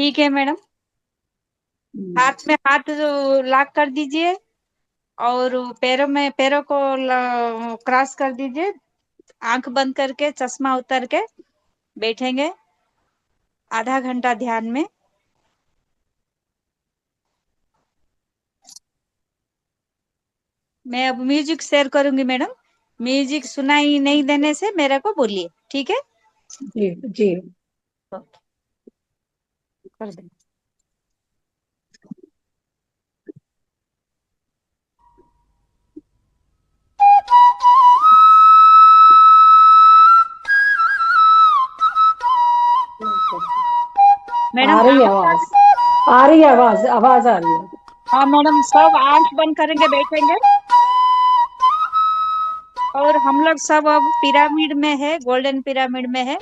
ठीक है मैडम। हाथ में हाथ लॉक कर दीजिए और पैरों को क्रॉस कर दीजिए। आंख बंद करके चश्मा उतर के बैठेंगे आधा घंटा ध्यान में। मैं अब म्यूजिक शेयर करूंगी मैडम। म्यूजिक सुनाई नहीं देने से मेरे को बोलिए, ठीक है? जी जी। कर दे। आ मैडम रही है आवाज आ आवाज। रही? आ रही है आवाज, आवाज आ रही है। हाँ मैडम, सब आंख बंद करेंगे बैठेंगे और हम लोग सब अब पिरामिड में है, गोल्डन पिरामिड में है।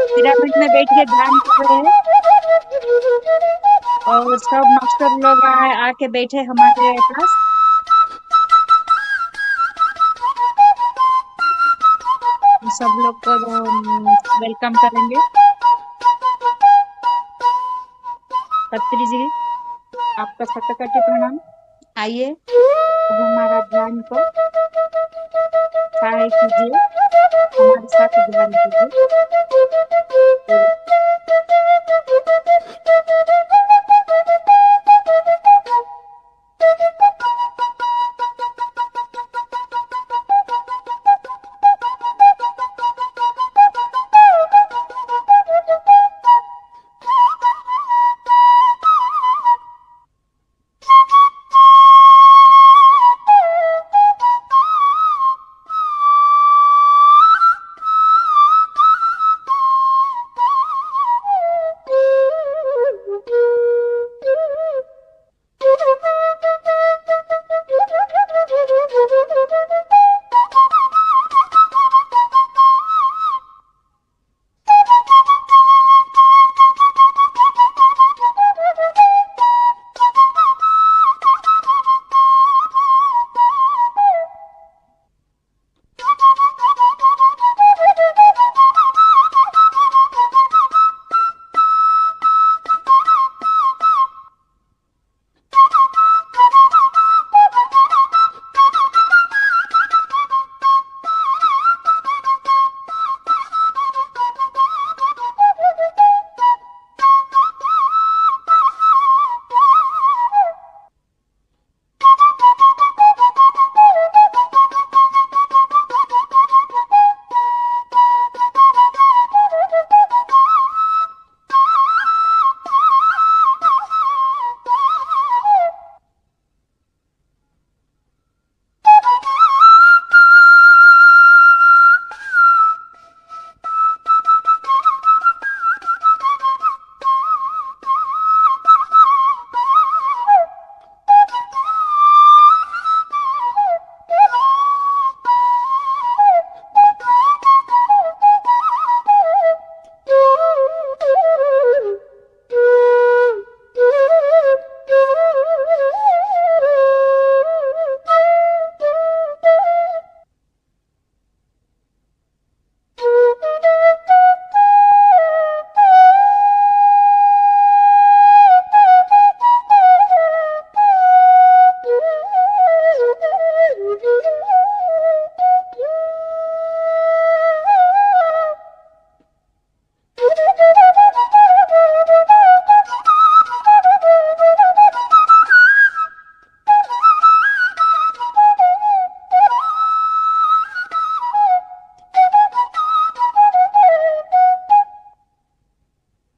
पिरामिड में बैठ के ध्यान कर रहे हैं और सब मास्टर लोग आके बैठे हमारे पास। सब लोग को वेलकम करेंगे। खत्री जी, आपका शतकोटि प्रणाम। आइए हमारा ध्यान को सहाय कीजिए, हमारे साथ ध्यान कीजिए।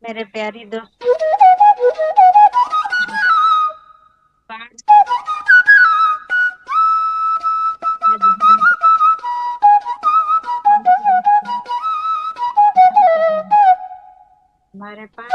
मेरे प्यारी दोस्त, हमारे पास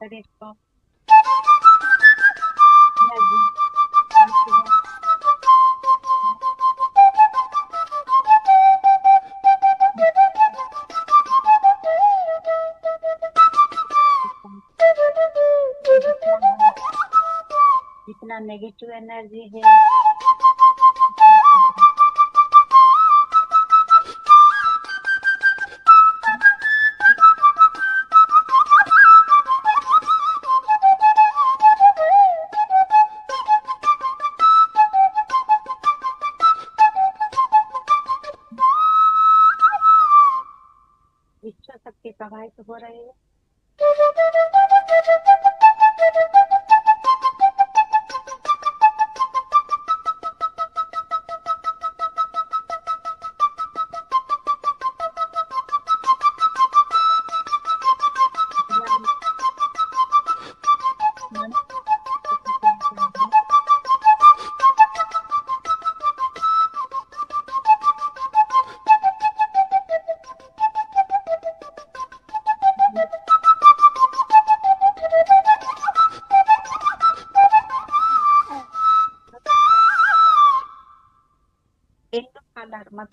खतरे के पास। जितना नेगेटिव एनर्जी है विश्व शक्ति प्रभावित हो रही है। मतलब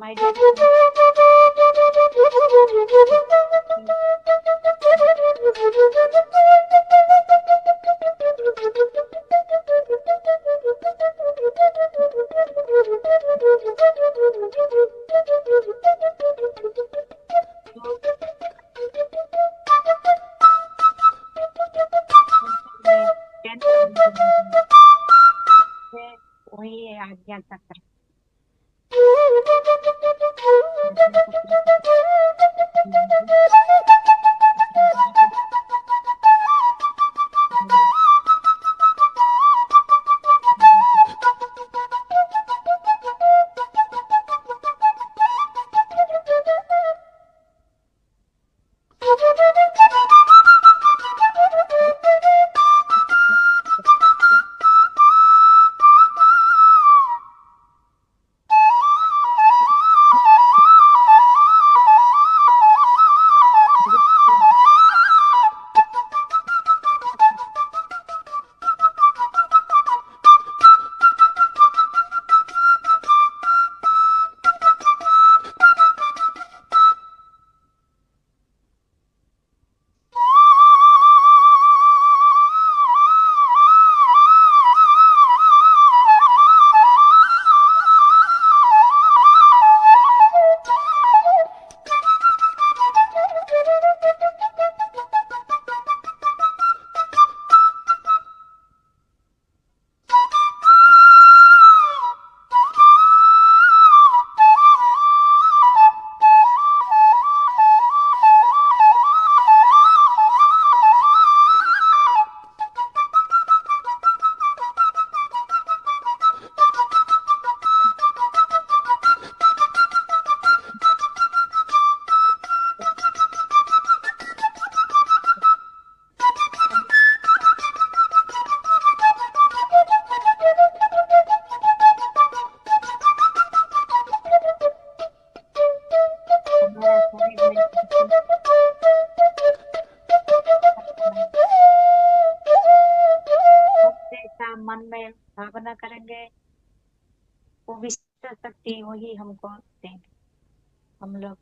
माय डियर में केंद्र से वही है आज्ञा चक्र। हमारा शरीर में जैसा मन में भावना करेंगे वो विशिष्ट शक्ति वही हमको देंगे। हम लोग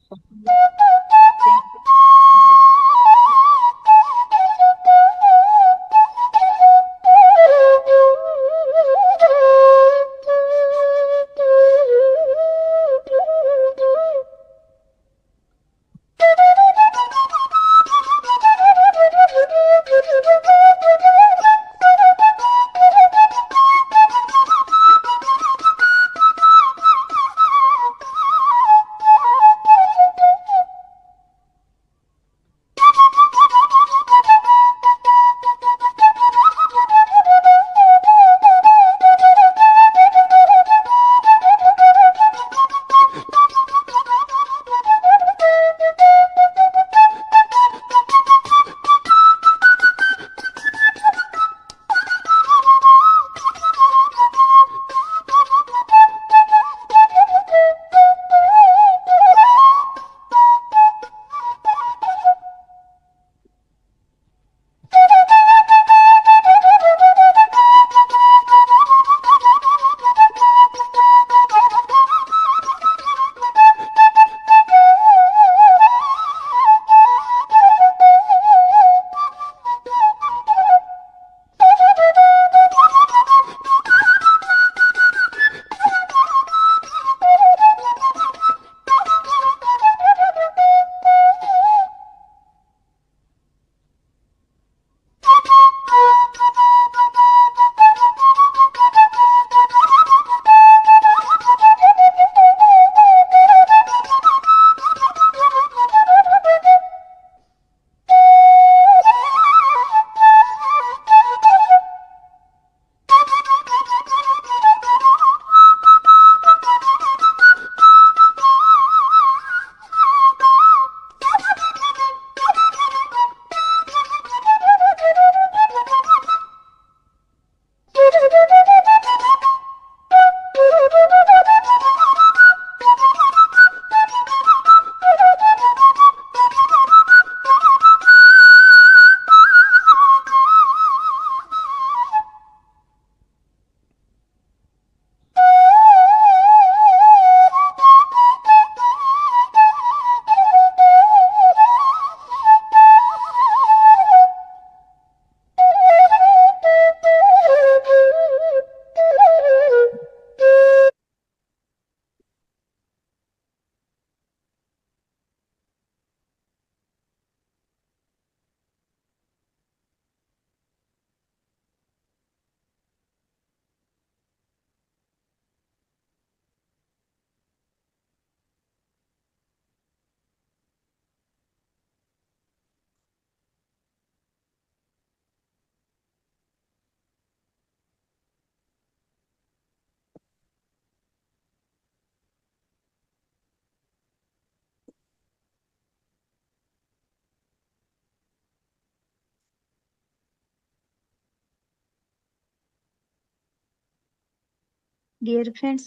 डियर फ्रेंड्स,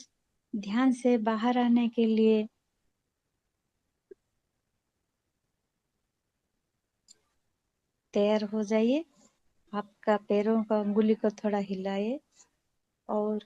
ध्यान से बाहर आने के लिए तैयार हो जाइए। आपका पैरों का अंगुली को थोड़ा हिलाइए और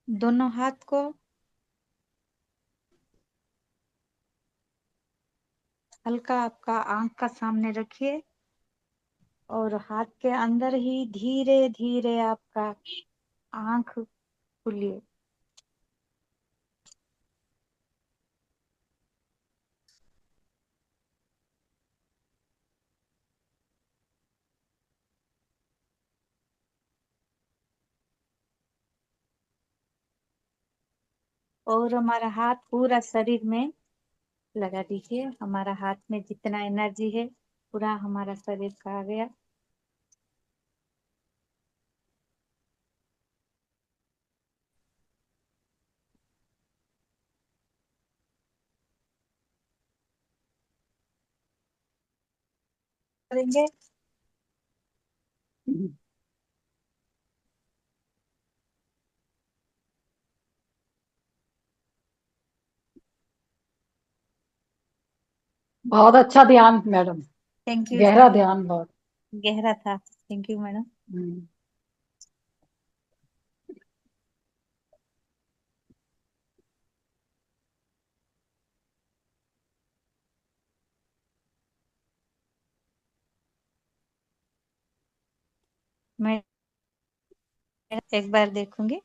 दोनों हाथ को हल्का आपका आंख का सामने रखिए और हाथ के अंदर ही धीरे धीरे आपका आंख खुलिए। और हमारा हाथ पूरा शरीर में लगा दीजिए। हमारा हाथ में जितना एनर्जी है पूरा हमारा शरीर का आ गया। करेंगे। बहुत अच्छा ध्यान मैडम। थैंक यू गहरा सर। ध्यान बहुत। गहरा था। Thank you madam. हम्म। मैं एक बार देखूंगी।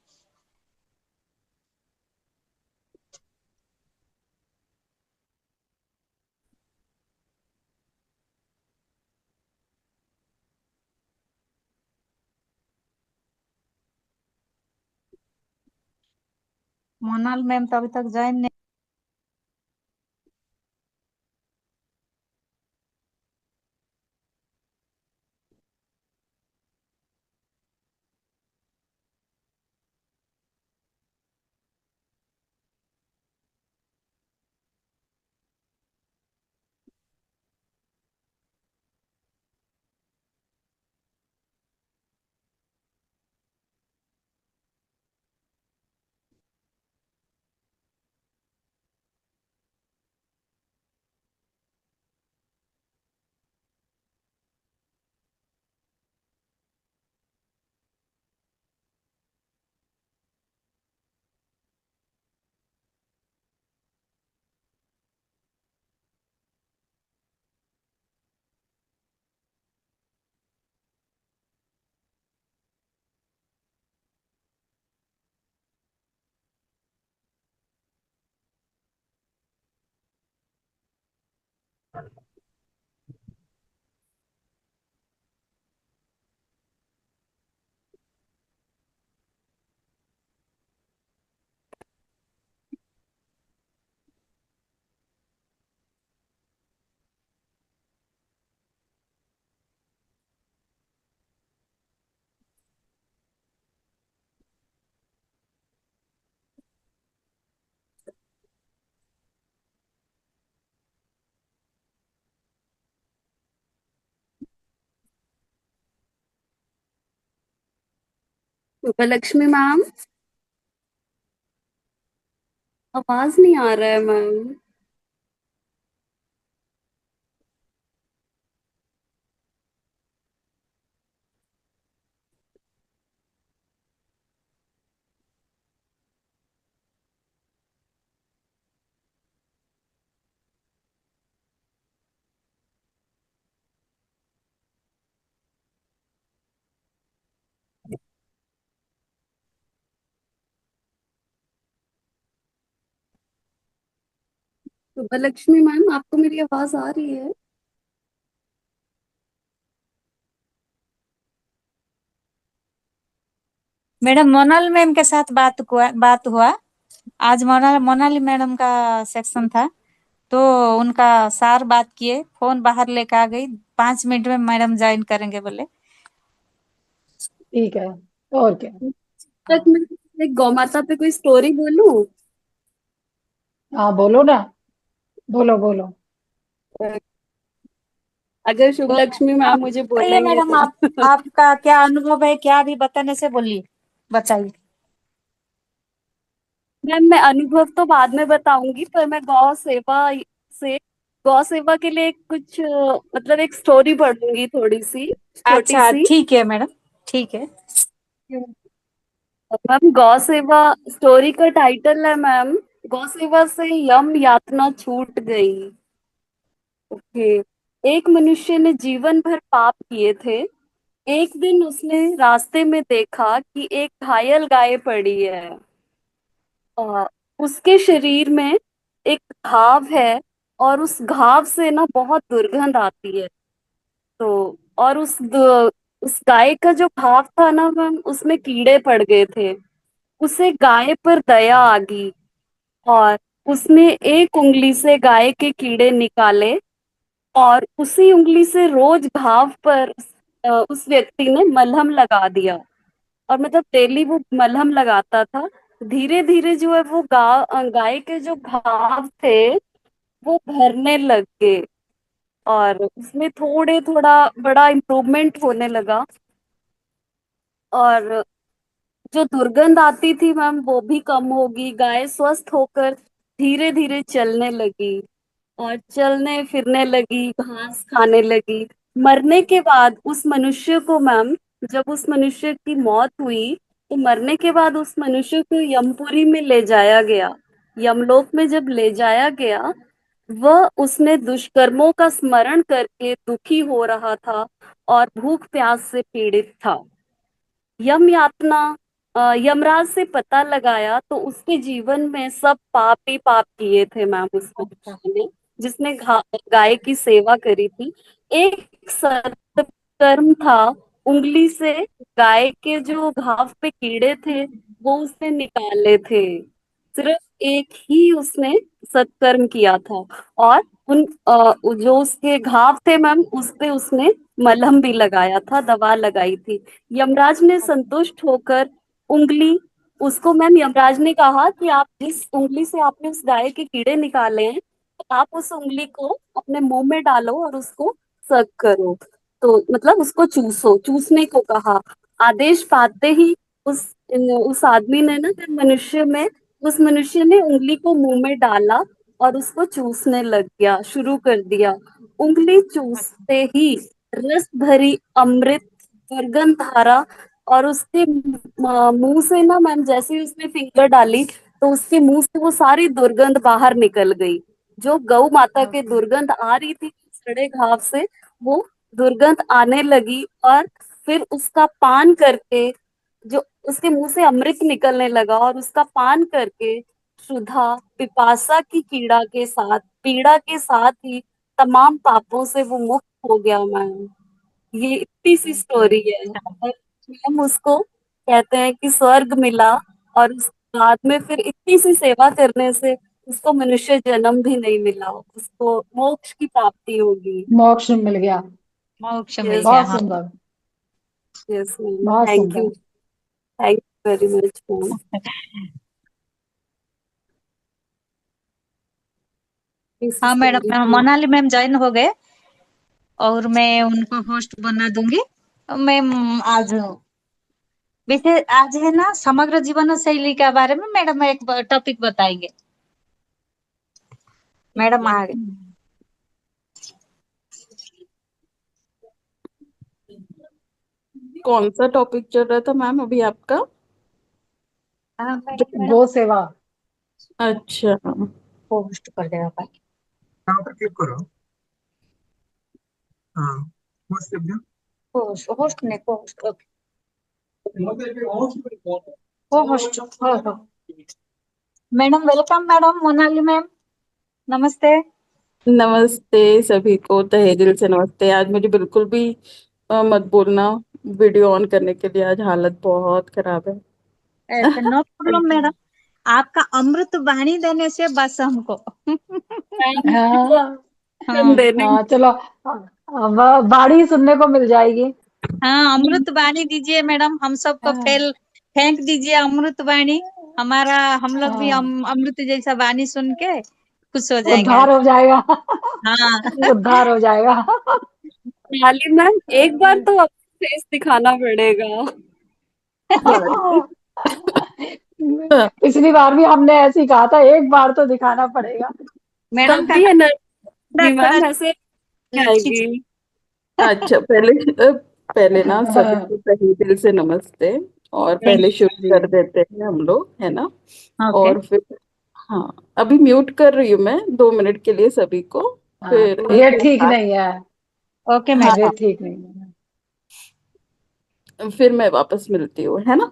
मोनाल मैम तो अभी तक ज्वाइन नहीं। लक्ष्मी मैम, आवाज नहीं आ रहा है मैम। सुबह मैम, आपको मेरी आवाज आ रही है? मैडम मोनाली मैम के साथ बात हुआ। आज मोनाली मैडम का सेक्शन था, तो उनका सार बात किए, फोन बाहर लेके आ गई। 5 मिनट में मैडम ज्वाइन करेंगे बोले। ठीक है। और क्या। तक हाँ। मैं एक गौ माता पे कोई स्टोरी बोलूं? हाँ, बोलो ना। बोलो बोलो। अगर शुभ लक्ष्मी हाँ, मैम मुझे बताइए बोलेंगे मैडम, तो। आपका क्या अनुभव है, क्या भी बताने से बोलिए, बताइए। मैम, मैं अनुभव तो बाद में बताऊंगी, पर मैं से गौ सेवा के लिए कुछ मतलब एक स्टोरी पढ़ूंगी, थोड़ी सी, छोटी अच्छा सी। ठीक है मैडम, ठीक है। मैम, गौ सेवा स्टोरी का टाइटल है मैम, गौ सेवा से यम यातना छूट गई। ओके। एक मनुष्य ने जीवन भर पाप किए थे। एक दिन उसने रास्ते में देखा कि एक घायल गाय पड़ी है। अ, उसके शरीर में एक घाव है, और उस घाव से ना बहुत दुर्गंध आती है। तो और उस गाय का जो घाव था ना मैम, उसमें कीड़े पड़ गए थे। उसे गाय पर दया आ गई, और उसने एक उंगली से गाय के कीड़े निकाले, और उसी उंगली से रोज घाव पर उस व्यक्ति ने मलहम लगा दिया। और मतलब डेली वो मलहम लगाता था। धीरे धीरे जो है वो गाय के जो घाव थे वो भरने लग गए, और उसमें थोड़े थोड़ा बड़ा इम्प्रूवमेंट होने लगा। और जो दुर्गंध आती थी मैम, वो भी कम होगी। गाय स्वस्थ होकर धीरे धीरे चलने लगी, और चलने फिरने लगी, घास खाने लगी। मरने के बाद उस मनुष्य को मैम, जब उस मनुष्य की मौत हुई, तो मरने के बाद उस मनुष्य को यमपुरी में ले जाया गया। यमलोक में जब ले जाया गया, वह उसने दुष्कर्मों का स्मरण करके दुखी हो रहा था, और भूख प्यास से पीड़ित था। यम यातना यमराज से पता लगाया, तो उसके जीवन में सब पाप ही पाप किए थे मैम, उस अच्छा। मनुष्य ने, जिसने गाय की सेवा करी थी। एक सत्कर्म था, उंगली से गाय के जो घाव पे कीड़े थे वो उसने निकाले थे। सिर्फ एक ही उसने सत्कर्म किया था। और जो उसके घाव थे मैम, उस पे उसने मलहम भी लगाया था, दवा लगाई थी। यमराज ने संतुष्ट होकर उंगली उसको मैम, यमराज ने कहा कि आप जिस उंगली से आपने उस गाय के कीड़े निकाले हैं, तो आप उस उंगली को अपने मुंह में डालो और उसको सक करो। तो मतलब उसको चूसने को कहा। आदेश पाते ही उस उस आदमी ने ना, फिर उस मनुष्य ने उंगली को मुंह में डाला, और उसको चूसने लग गया, शुरू कर दिया। उंगली चूसते ही रस भरी अमृत दुर्गंध धारा, और उसके मुंह से ना मैम, जैसे ही उसने फिंगर डाली, तो उसके मुंह से वो सारी दुर्गंध बाहर निकल गई। जो गौ माता के दुर्गंध आ रही थी सड़े घाव से, वो दुर्गंध आने लगी। और फिर उसका पान करके, जो उसके मुंह से अमृत निकलने लगा, और उसका पान करके क्षुधा पिपासा की पीड़ा के साथ ही तमाम पापों से वो मुक्त हो गया मैम। ये इतनी सी स्टोरी है। और हम उसको कहते हैं कि स्वर्ग मिला, और उस बाद में फिर इतनी सी सेवा करने से उसको मनुष्य जन्म भी नहीं मिला, उसको मोक्ष की प्राप्ति होगी। मोक्ष मिल गया। मोक्ष मिल यस। गया, बहुत हाँ। सुंदर। यस मैम, बहुत थैंक सुंदर। You. Thank you very much ma'am. इस हाँ स्टोरी मैडम, को। मोनाली मैम ज्वाइन हो गए, और मैं उनको होस्ट बना दूंगी। मैम, आज वैसे आज है ना, समग्र जीवन शैली के बारे में मैडम एक टॉपिक बताएंगे। मैडम आ गए। कौन सा टॉपिक चल रहा था मैम अभी आपका? हाँ मैडम, गो सेवा। अच्छा। होस्ट कर देगा भाई। यहाँ पर क्लिक करो। हाँ, होस्ट कर दिया। होस्ट होस्ट नहीं, होस्ट, हो होस्ट, हो। Madam welcome, madam Monali ma'am. नमस्ते। नमस्ते सभी को, तहे दिल से नमस्ते। आज मुझे बिल्कुल भी मत बोलना वीडियो ऑन करने के लिए, आज हालत बहुत खराब है। ऐसे नो प्रॉब्लम मैडम, आपका अमृत वाणी देने से बस हमको। हाँ हाँ देने हाँ, चलो बाड़ी सुनने को मिल जाएगी। हाँ, अमृत वाणी दीजिए मैडम, हम सबको हाँ फैल फेंक दीजिए अमृत वाणी। हमारा हम लोग भी हाँ, अमृत जैसा वाणी सुन के खुश हो जाएंगे उद्धार आज। हो जाएगा। हाँ उद्धार हो जाएगा। शाली मैम, एक बार तो आपको फेस दिखाना पड़ेगा। पिछली बार भी हमने ऐसे ही कहा था, एक बार तो दिखाना पड़ेगा। मैडम तब का भी थोड़ा एनर्जी थोड़ा मैम ऐसे नहीं खींच। आएगी। अच्छा, पहले ना सभी हाँ, को तहे दिल से नमस्ते। और थैंक पहले शुरू जी। कर देते हैं हम लोग, है ना। यू। ओके। और फिर हाँ, अभी म्यूट कर रही हूँ मैं 2 मिनट के लिए सभी को। हाँ, फिर एक तबीयत मिनट ठीक बाद, नहीं है। Okay madam. हाँ, तबीयत ठीक नहीं है। फिर मैं वापस मिलती हूँ, है ना,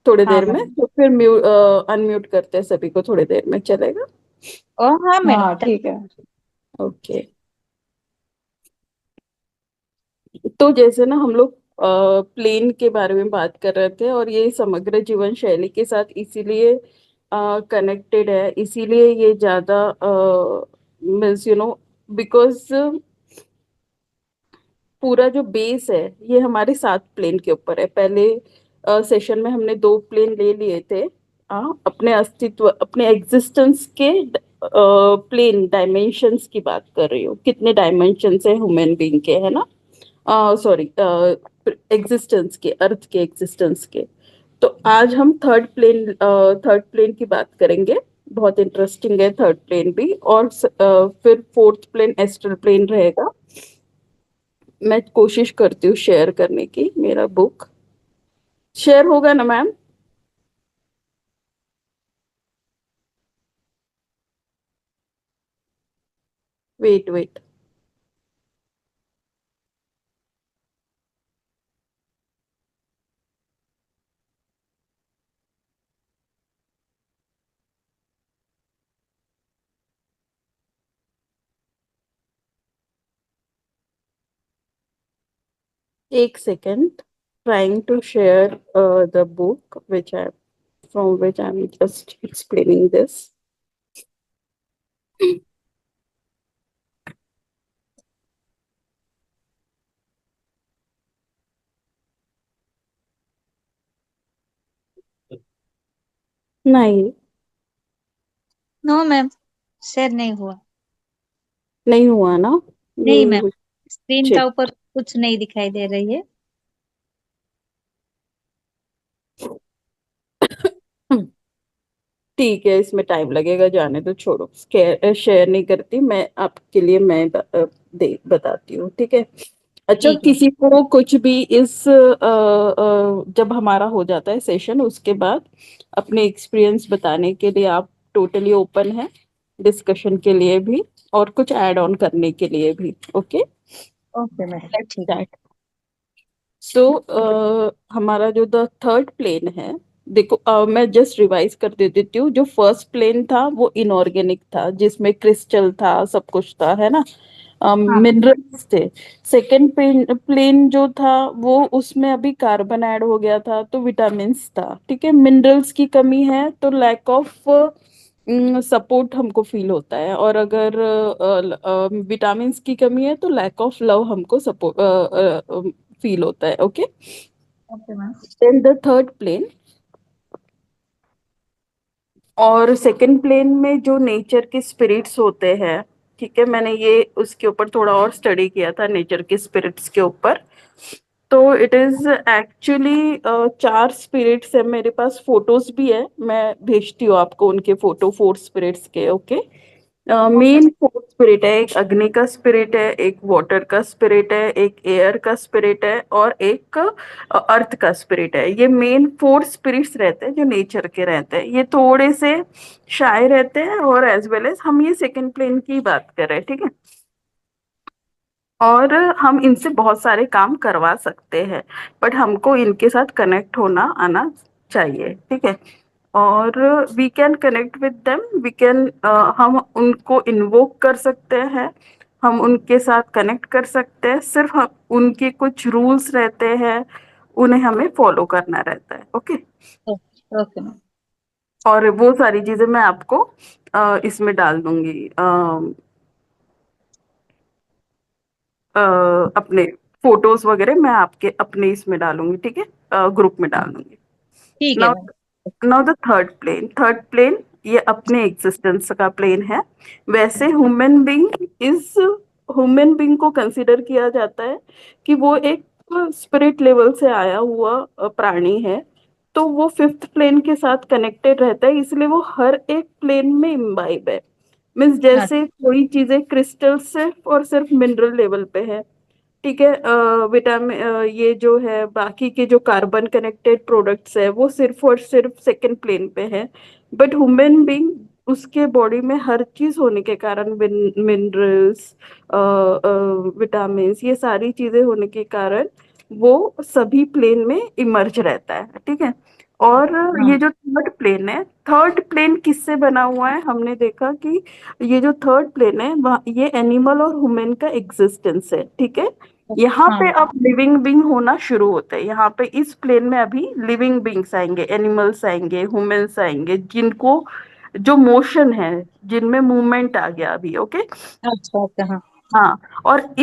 थोड़ी हाँ देर में। मैडम। तो फिर अनम्यूट करते हैं सभी को, थोड़ी देर में चलेगा। ओ हाँ हाँ मैडम। ठीक है। ओके। तो जैसे ना हम लोग प्लेन के बारे में बात कर रहे थे, और ये समग्र जीवन शैली के साथ इसीलिए कनेक्टेड है, इसीलिए ये ज्यादा मीन्स बिकॉज पूरा जो बेस है ये हमारे 7 प्लेन के ऊपर है। पहले सेशन में हमने 2 प्लेन ले लिए थे। अपने अस्तित्व, अपने एग्जिस्टेंस के प्लेन डायमेंशंस की बात कर रही हूँ, कितने डायमेंशन है ह्यूमन बीइंग के, है ना। सॉरी, एग्जिस्टेंस के, अर्थ के एग्जिस्टेंस के। तो आज हम थर्ड प्लेन की बात करेंगे। बहुत इंटरेस्टिंग है थर्ड प्लेन भी। और फिर फोर्थ प्लेन एस्ट्रल प्लेन रहेगा। मैं कोशिश करती हूँ शेयर करने की, मेरा बुक शेयर होगा ना मैम। वेट वेट, एक second. Trying to share the book which I from which I am just explaining this. नहीं, नो मैम, शेयर नहीं हुआ। नहीं हुआ ना नहीं मैम, ये। स्क्रीन का चेक। ऊपर कुछ नहीं दिखाई दे रही है। ठीक है, इसमें टाइम लगेगा, जाने दो, छोड़ो। शेयर नहीं करती मैं आपके लिए, मैं दे बताती हूँ, ठीक है। अच्छा, ठीक है। किसी को कुछ भी जब हमारा हो जाता है सेशन, उसके बाद अपने एक्सपीरियंस बताने के लिए आप टोटली ओपन है, डिस्कशन के लिए भी और कुछ ऐड ऑन करने के लिए भी। ओके, ओके मैडम, लेट्स ठीक है। स्टार्ट। सो हमारा जो द थर्ड प्लेन है, देखो, मैं जस्ट रिवाइज कर दे देती हूँ। जो फर्स्ट प्लेन था वो इनऑर्गेनिक था, जिसमें क्रिस्टल था, सब कुछ था, है ना, हाँ मैम। मिनरल्स थे। सेकंड प्लेन जो था, वो उसमें अभी कार्बन ऐड हो गया था, तो विटामिन्स था, ठीक है। मिनरल्स की कमी है तो लैक ऑफ सपोर्ट हमको फील होता है, और अगर विटामिन्स की कमी है तो लैक ऑफ लव हमको सपोर्ट फील होता है। Okay, okay ma'am. Then the third plane. और सेकंड प्लेन में जो नेचर के स्पिरिट्स होते हैं, ठीक है, मैंने ये उसके ऊपर थोड़ा और स्टडी किया था, नेचर के स्पिरिट्स के ऊपर। तो इट इज एक्चुअली 4 स्पिरिट्स है मेरे पास, फोटोज भी है, मैं भेजती हूँ आपको उनके फोटो, 4 स्पिरिट्स के। ओके, ओके मेन 4 स्पिरिट है, एक अग्नि का स्पिरिट है, एक वाटर का स्पिरिट है, एक एयर का स्पिरिट है, और एक अर्थ का स्पिरिट है। ये मेन 4 स्पिरिट्स रहते हैं जो नेचर के रहते हैं। ये थोड़े से शाय रहते हैं, और एज वेल एज हम ये सेकंड प्लेन की बात कर रहे हैं, ठीक है। और हम इनसे बहुत सारे काम करवा सकते हैं, बट हमको इनके साथ कनेक्ट होना आना चाहिए, ठीक है। और we can connect with them, we can, हम उनको इन्वोक कर सकते हैं, हम उनके साथ कनेक्ट कर सकते हैं, सिर्फ हम उनके कुछ रूल्स रहते हैं, उन्हें हमें फॉलो करना रहता है। Okay, okay okay ma'am. और वो सारी चीजें मैं आपको इसमें डाल दूंगी, अपने फोटोज वगैरह मैं आपके अपने इसमें डालूंगी, ठीक है, ग्रुप में डाल दूंगी। ठीक है now ma'am. Now the third plane ये अपने एग्जिस्टेंस का प्लेन है। वैसे ह्यूमन बीइंग को कंसिडर किया जाता है कि वो एक स्पिरिट लेवल से आया हुआ प्राणी है, तो वो फिफ्थ प्लेन के साथ कनेक्टेड रहता है, इसलिए वो हर एक प्लेन में इम्बाइब है। मीन्स जैसे कोई चीजें क्रिस्टल सिर्फ और सिर्फ मिनरल लेवल पे है, ठीक है, विटामिन, ये जो है बाकी के जो कार्बन कनेक्टेड प्रोडक्ट्स है वो सिर्फ और सिर्फ सेकंड प्लेन पे है। बट ह्यूमन बीइंग, उसके बॉडी में हर चीज होने के कारण, मिनरल्स, विटामिन, ये सारी चीजें होने के कारण वो सभी प्लेन में इमर्ज रहता है, ठीक है। और ये हाँ। जो थर्ड प्लेन किससे बना हुआ है, हमने देखा कि ये जो थर्ड प्लेन है ये एनिमल और ह्यूमन का एग्जिस्टेंस है, ठीक है। यहाँ हाँ पे अब लिविंग बींग होना शुरू होता है, यहाँ पे इस प्लेन में अभी लिविंग बींग्स आएंगे, एनिमल्स आएंगे, ह्यूमंस आएंगे, जिनको जो मोशन है, जिनमें मूवमेंट आ गया अभी। ओके, अच्छा अच्छा। हाँ हाँ, और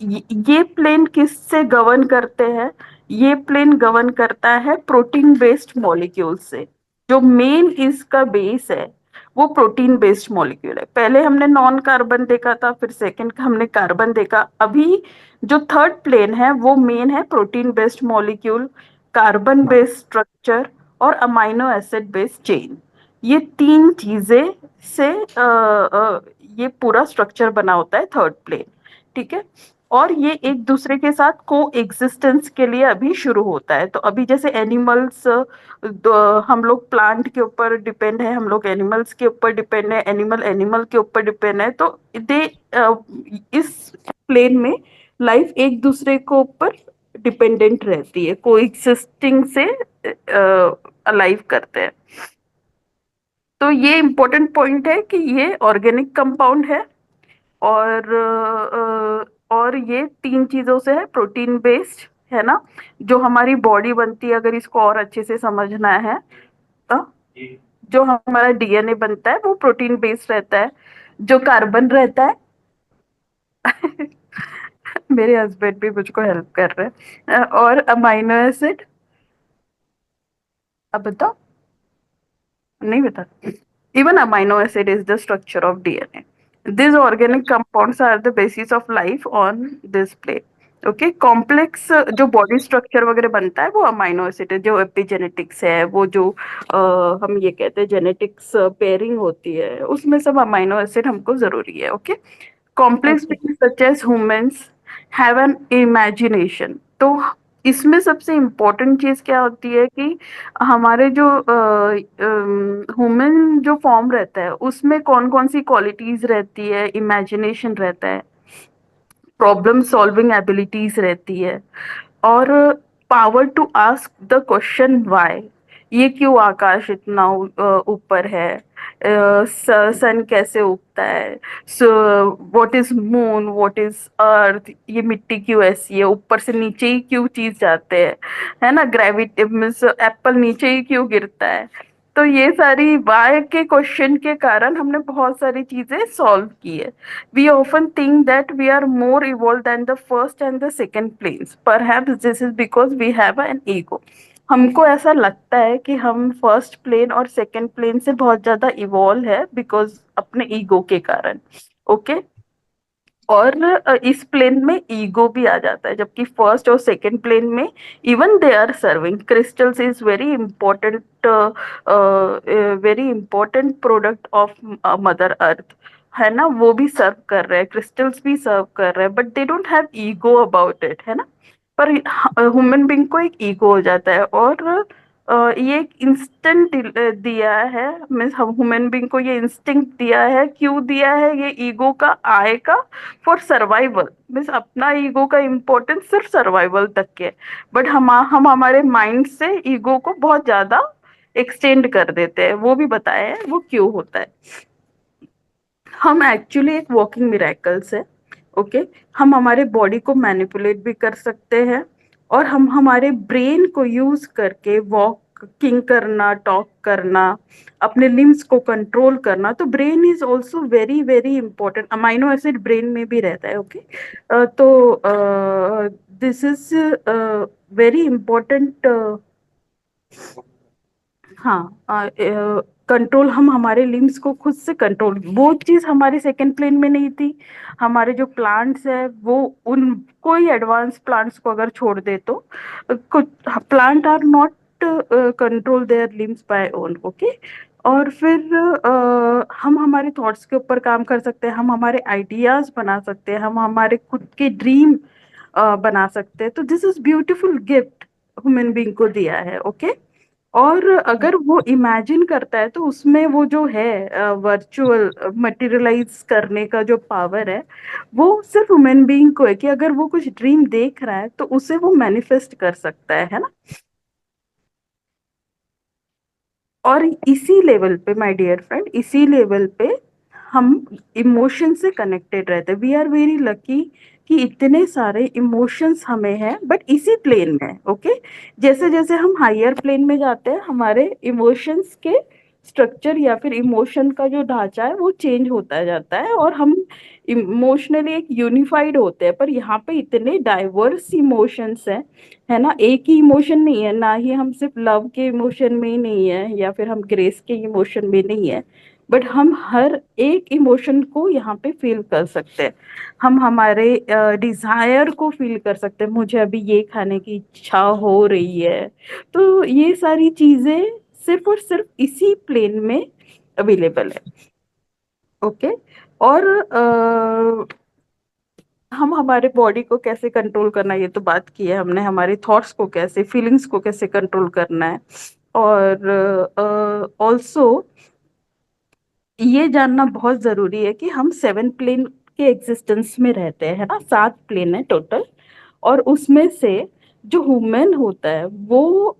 ये प्लेन किससे गवर्न करते हैं, ये प्लेन गवर्न करता है प्रोटीन बेस्ड मॉलिक्यूल से। जो मेन इसका बेस है वो प्रोटीन बेस्ड मॉलिक्यूल है। पहले हमने नॉन कार्बन देखा था, फिर सेकंड हमने कार्बन देखा, अभी जो थर्ड प्लेन है वो मेन है protein based molecule, carbon based structure और अमाइनो एसिड बेस्ड चेन। ये तीन चीजें से ये पूरा स्ट्रक्चर बना होता है थर्ड प्लेन, ठीक है। और ये एक दूसरे के साथ को एग्जिस्टेंस के लिए अभी शुरू होता है। तो अभी जैसे एनिमल्स, हम लोग प्लांट के ऊपर डिपेंड है, हम लोग एनिमल्स के ऊपर डिपेंड है, एनिमल एनिमल के ऊपर डिपेंड है, तो दे इस प्लेन में लाइफ एक दूसरे के ऊपर डिपेंडेंट रहती है, को एग्जिस्टिंग से अलाइव करते हैं। तो ये इम्पोर्टेंट पॉइंट है कि ये ऑर्गेनिक कंपाउंड है, और ये तीन चीजों से है, प्रोटीन बेस्ड है ना। जो हमारी बॉडी बनती है, अगर इसको और अच्छे से समझना है तो जो हमारा डीएनए बनता है वो प्रोटीन बेस्ड रहता है। जो कार्बन रहता है मेरे हस्बैंड भी मुझको हेल्प कर रहे हैं, और अमाइनो एसिड, अब बताओ, नहीं बता। Even amino acid is the structure of DNA. These organic compounds are the basis of life on this plate. Okay, complex जो बॉडी स्ट्रक्चर वगैरह बनता है वो अमाइनो एसिड है। जो एपिजेनेटिक्स है, वो जो हम ये कहते हैं जेनेटिक्स पेयरिंग होती है, उसमें सब अमाइनो एसिड हमको जरूरी है। Okay, complex okay. Beings such as humans have an imagination. तो इसमें सबसे इम्पोर्टेंट चीज क्या होती है कि हमारे जो ह्यूमन जो फॉर्म रहता है उसमें कौन कौन सी क्वालिटीज रहती है, इमेजिनेशन रहता है, प्रॉब्लम सॉल्विंग एबिलिटीज रहती है, और power to ask the question why. ये क्यों आकाश इतना ऊपर है, सन कैसे उगता है, so what is moon, what is earth, ये मिट्टी क्यों ऐसी है, ऊपर से नीचे ही क्यों चीज जाते हैं, है ना, ग्रेविटी मीन्स एप्पल नीचे ही क्यों गिरता है। तो ये सारी वाई के क्वेश्चन के कारण हमने बहुत सारी चीजें सॉल्व की है। We often think that we are more evolved than the first and the second planes. Perhaps this is because we have an ego. हमको ऐसा लगता है कि हम फर्स्ट प्लेन और सेकंड प्लेन से बहुत ज्यादा इवॉल्व है, बिकॉज अपने ईगो के कारण। ओके, और इस प्लेन में ईगो भी आ जाता है, जबकि फर्स्ट और सेकंड प्लेन में even they are serving crystals is very important product of mother earth, है ना। वो भी सर्व कर रहे हैं, क्रिस्टल्स भी सर्व कर रहे हैं, but they don't have ego about it, है ना। पर ह्यूमन बींग को एक ईगो हो जाता है, और ये एक इंस्टेंट दिया है, मीन्स ह्यूमन बींग को ये इंस्टिंक्ट दिया है। क्यों दिया है, ये ईगो का आएगा फॉर सर्वाइवल, मीन्स अपना ईगो का इम्पोर्टेंस सिर्फ सर्वाइवल तक के। बट हम हमारे माइंड से ईगो को बहुत ज्यादा एक्सटेंड कर देते हैं, वो भी बताया है वो क्यों होता है। हम एक्चुअली एक वॉकिंग मिरेकल्स है। ओके। हम हमारे बॉडी को मैनिपुलेट भी कर सकते हैं, और हम हमारे ब्रेन को यूज करके वॉकिंग करना, टॉक करना, अपने लिम्स को कंट्रोल करना। तो brain is also very very important. Amino acid brain में भी रहता है। ओके। तो दिस इज वेरी इंपॉर्टेंट। हाँ, कंट्रोल, हम हमारे लिम्स को खुद से कंट्रोल, वो चीज हमारे सेकंड प्लेन में नहीं थी। हमारे जो प्लांट्स है वो, उन कोई एडवांस प्लांट्स को अगर छोड़ दे तो कुछ plant are not control their limbs by own. Okay. और फिर हम हमारे थॉट्स के ऊपर काम कर सकते हैं, हम हमारे आइडियाज बना सकते हैं, हम हमारे खुद के ड्रीम बना सकते हैं। तो this is beautiful gift human being को दिया है। ओके। और अगर वो इमेजिन करता है तो उसमें वो जो है वर्चुअल मटेरियलाइज करने का जो पावर है, वो सिर्फ ह्यूमन बीइंग को है, कि अगर वो कुछ ड्रीम देख रहा है तो उसे वो मैनिफेस्ट कर सकता है ना। और इसी लेवल पे माय डियर फ्रेंड, इसी लेवल पे हम इमोशन से कनेक्टेड रहते हैं। वी आर वेरी लकी कि इतने सारे इमोशंस हमें हैं, बट इसी प्लेन में। ओके। जैसे जैसे हम हायर प्लेन में जाते हैं, हमारे इमोशंस के स्ट्रक्चर या फिर इमोशन का जो ढांचा है वो चेंज होता जाता है, और हम इमोशनली एक यूनिफाइड होते हैं। पर यहाँ पे इतने डाइवर्स इमोशंस हैं, है ना। एक ही इमोशन नहीं है, ना ही हम सिर्फ लव के इमोशन में ही नहीं है, या फिर हम ग्रेस के इमोशन में नहीं है, बट हम हर एक इमोशन को यहाँ पे फील कर सकते हैं। हम हमारे डिजायर को फील कर सकते हैं, मुझे अभी ये खाने की इच्छा हो रही है। तो ये सारी चीजें सिर्फ और सिर्फ इसी प्लेन में अवेलेबल है। ओके। और हम हमारे बॉडी को कैसे कंट्रोल करना है, ये तो बात की है हमने। हमारे थॉट्स को कैसे, फीलिंग्स को कैसे कंट्रोल करना है। और ऑल्सो ये जानना बहुत जरूरी है कि हम 7 प्लेन के एग्जिस्टेंस में रहते हैं, है ना। 7 प्लेन है टोटल। और उसमें से जो ह्यूमन होता है वो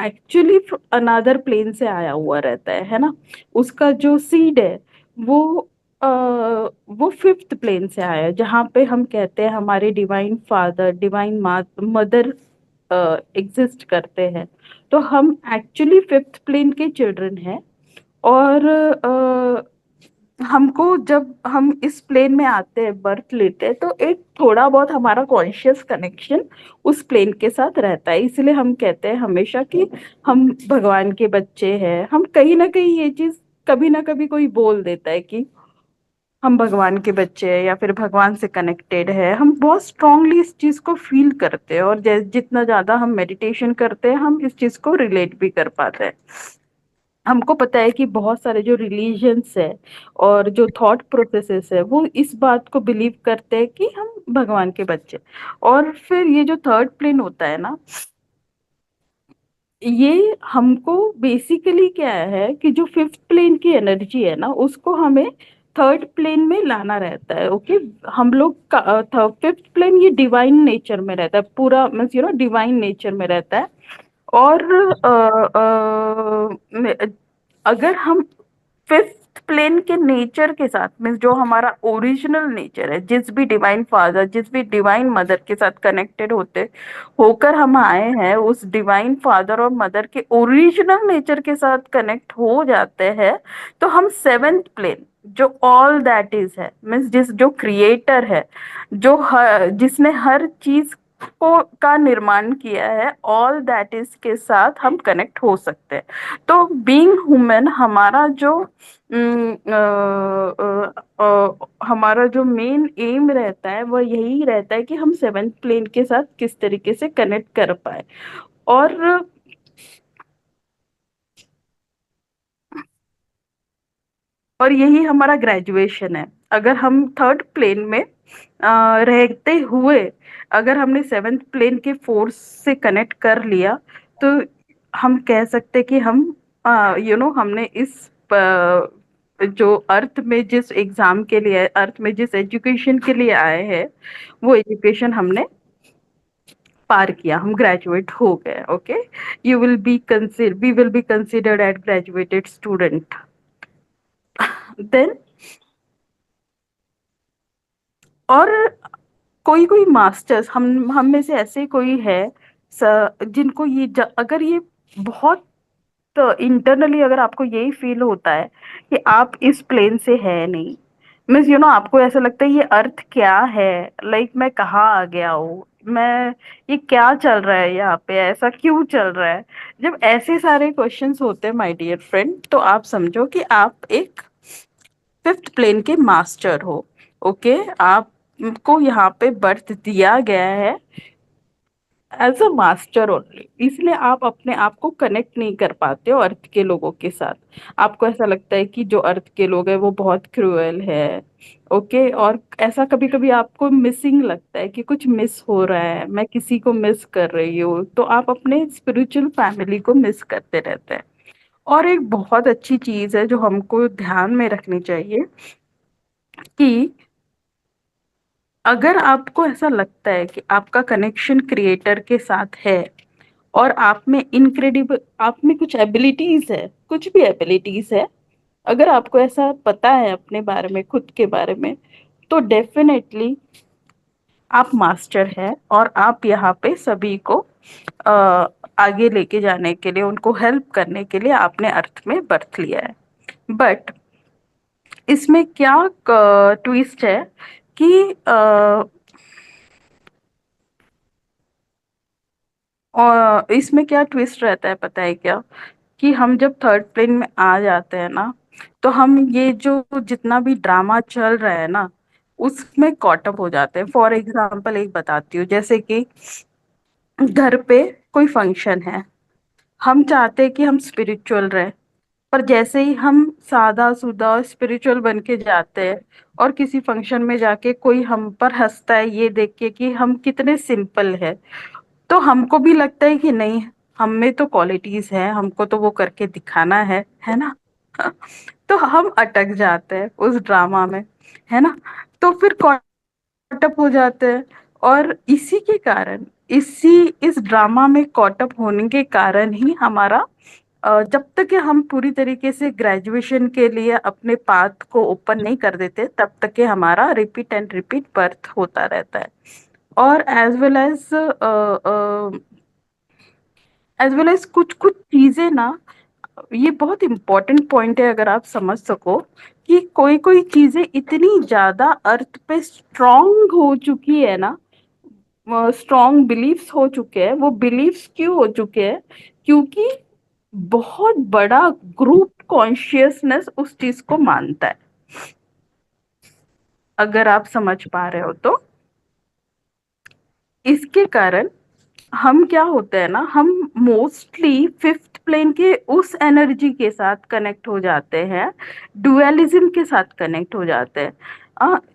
एक्चुअली अनदर प्लेन से आया हुआ रहता है ना। उसका जो सीड है वो वो 5th प्लेन से आया है, जहाँ पे हम कहते हैं हमारे divine father, divine mother exist करते हैं। तो हम एक्चुअली 5th प्लेन के चिल्ड्रन हैं। और हमको जब हम इस प्लेन में आते हैं, बर्थ लेते हैं, तो एक थोड़ा बहुत हमारा कॉन्शियस कनेक्शन उस प्लेन के साथ रहता है। इसलिए हम कहते हैं हमेशा कि हम भगवान के बच्चे हैं। हम कहीं ना कहीं ये चीज कभी ना कभी कोई बोल देता है कि हम भगवान के बच्चे हैं या फिर भगवान से कनेक्टेड है। हम बहुत स्ट्रांगली इस चीज को फील करते हैं, और जितना ज्यादा हम मेडिटेशन करते हैं, हम इस चीज को रिलेट भी कर पाते हैं। हमको पता है कि बहुत सारे जो रिलीजन्स है और जो थॉट प्रोसेसेस है, वो इस बात को बिलीव करते हैं कि हम भगवान के बच्चे। और फिर ये जो थर्ड प्लेन होता है ना, ये हमको बेसिकली क्या है कि जो 5th प्लेन की एनर्जी है ना, उसको हमें थर्ड प्लेन में लाना रहता है। ओके। हम लोग का 5th प्लेन ये डिवाइन नेचर में रहता है, पूरा मीन्स डिवाइन नेचर में रहता है। और अगर हम 5th प्लेन के नेचर के साथ, मीन्स जो हमारा ओरिजिनल नेचर है, जिस भी डिवाइन फादर, जिस भी डिवाइन मदर के साथ कनेक्टेड होते होकर हम आए हैं, उस डिवाइन फादर और मदर के ओरिजिनल नेचर के साथ कनेक्ट हो जाते हैं, तो हम 7th प्लेन, जो ऑल दैट इज है, मीन्स जो क्रिएटर है, जिसने हर चीज को का निर्माण किया है, ऑल दैट इज के साथ हम कनेक्ट हो सकते हैं। तो बीइंग ह्यूमन, हमारा जो हमारा जो मेन एम रहता है वह यही रहता है कि हम 7th प्लेन के साथ किस तरीके से कनेक्ट कर पाए। और यही हमारा ग्रेजुएशन है। अगर हम थर्ड प्लेन में रहते हुए, अगर हमने 7th प्लेन के फोर्स से कनेक्ट कर लिया, तो हम कह सकते कि हम हमने इस जो अर्थ में जिस एग्जाम के लिए, अर्थ में जिस एजुकेशन के लिए आए हैं, वो एजुकेशन हमने पार किया, हम ग्रेजुएट हो गए, okay, you will be consider we will be considered at graduated student. Then और कोई कोई मास्टर्स, हम में से ऐसे कोई है जिनको अगर ये बहुत इंटरनली अगर आपको यही फील होता है कि आप इस प्लेन से है नहीं, मीन्स आपको ऐसा लगता है ये अर्थ क्या है, लाइक मैं कहाँ आ गया हूँ, मैं ये क्या चल रहा है यहाँ पे, ऐसा क्यों चल रहा है, जब ऐसे सारे क्वेश्चंस होते हैं माय डियर फ्रेंड, तो आप समझो कि आप एक फिफ्थ प्लेन के मास्टर हो। ओके, आपको यहाँ पे बर्थ दिया गया है एज अ मास्टर ओनली, इसलिए आप अपने आप को कनेक्ट नहीं कर पाते हो अर्थ के लोगों के साथ। आपको ऐसा लगता है कि जो अर्थ के लोग हैं वो बहुत क्रूएल है। ओके, और ऐसा कभी कभी आपको मिसिंग लगता है कि कुछ मिस हो रहा है, मैं किसी को मिस कर रही हूँ, तो आप अपने स्पिरिचुअल फैमिली को मिस करते रहते हैं। और एक बहुत अच्छी चीज है जो हमको ध्यान में रखनी चाहिए कि अगर आपको ऐसा लगता है कि आपका कनेक्शन क्रिएटर के साथ है और आप में कुछ एबिलिटीज है, कुछ भी एबिलिटीज है, अगर आपको ऐसा पता है अपने बारे में, खुद के बारे में, तो डेफिनेटली आप मास्टर है और आप यहाँ पे सभी को अ, आगे लेके जाने के लिए, उनको हेल्प करने के लिए आपने अर्थ में बर्थ लिया है। बट इसमें क्या ट्विस्ट है कि और इसमें क्या ट्विस्ट रहता है पता है क्या, कि हम जब थर्ड प्लेन में आ जाते हैं ना, तो हम ये जो जितना भी ड्रामा चल रहा है ना उसमें कॉटअप हो जाते हैं। फॉर एग्जाम्पल एक बताती हूँ, जैसे कि घर पे कोई फंक्शन है, हम चाहते हैं कि हम स्पिरिचुअल रहे, पर जैसे ही हम सादा सुदा स्पिरिचुअल बन के जाते हैं और किसी फंक्शन में जाके कोई हम पर हंसता है ये देख के कि हम कितने सिंपल है, तो हमको भी लगता है कि नहीं, हम में तो क्वालिटीज है, हमको तो वो करके दिखाना है ना। तो हम अटक जाते हैं उस ड्रामा में, है ना, तो फिर कॉटअप हो जाते हैं। और इसी के कारण, इस ड्रामा में कॉटअप होने के कारण ही हमारा जब तक कि हम पूरी तरीके से ग्रेजुएशन के लिए अपने पाथ को ओपन नहीं कर देते, तब तक कि हमारा रिपीट एंड रिपीट बर्थ होता रहता है। और एज वेल एज कुछ कुछ चीजें ना, ये बहुत इंपॉर्टेंट पॉइंट है अगर आप समझ सको, कि कोई कोई चीजें इतनी ज्यादा अर्थ पे स्ट्रांग हो चुकी है ना, स्ट्रांग बिलीफ्स हो चुके हैं। वो बिलीफ्स क्यों हो चुके हैं? क्योंकि बहुत बड़ा ग्रुप कॉन्शियसनेस उस चीज को मानता है, अगर आप समझ पा रहे हो तो। इसके कारण हम क्या होते हैं ना, हम मोस्टली फिफ्थ प्लेन के उस एनर्जी के साथ कनेक्ट हो जाते हैं, डुअलिज्म के साथ कनेक्ट हो जाते हैं।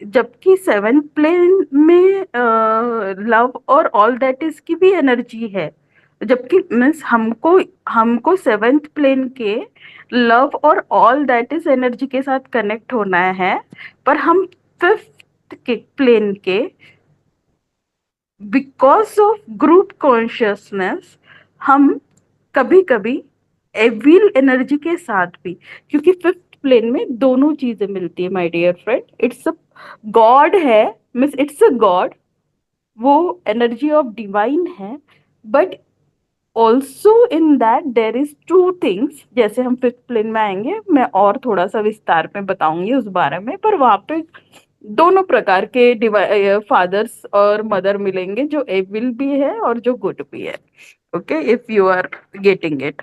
जबकि सेवेंथ प्लेन में लव और ऑल दैट इज की भी एनर्जी है, जबकि मीन्स हमको हमको सेवेंथ प्लेन के लव और ऑल दैट इज एनर्जी के साथ कनेक्ट होना है, पर हम फिफ्थ के प्लेन के बिकॉज ऑफ ग्रुप कॉन्शियसनेस हम कभी कभी एविल एनर्जी के साथ भी, क्योंकि फिफ्थ प्लेन में दोनों चीजें मिलती है my dear friend, it's a god है, मीन्स इट्स अ गॉड, वो एनर्जी ऑफ डिवाइन है, but also in that there is two things. जैसे हम फिफ्थ प्लेन में आएंगे, मैं और थोड़ा सा विस्तार में बताऊंगी उस बारे में, पर वहां पे दोनों प्रकार के फादर्स और मदर मिलेंगे, जो एविल भी है और जो गुड भी है। Okay, if you are getting it,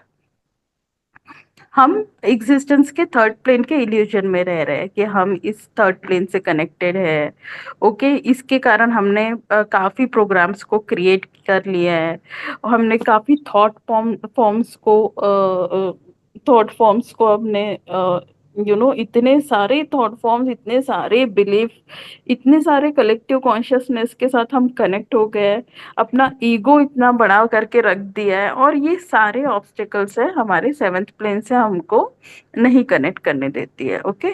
हम एग्जिस्टेंस के थर्ड प्लेन के इल्यूजन में रह रहे हैं कि हम इस थर्ड प्लेन से कनेक्टेड है। ओके, इसके कारण हमने काफी प्रोग्राम्स को क्रिएट कर लिया है, और हमने काफी थॉट फॉर्म्स को हमने इतने सारे थॉट फॉर्म्स, इतने सारे बिलीफ, इतने सारे कलेक्टिव कॉन्शियसनेस के साथ हम कनेक्ट हो गए हैं, अपना ईगो इतना बड़ा करके रख दिया है, और ये सारे ऑब्स्टिकल्स है हमारे सेवेंथ प्लेन से हमको नहीं कनेक्ट करने देती है। ओके,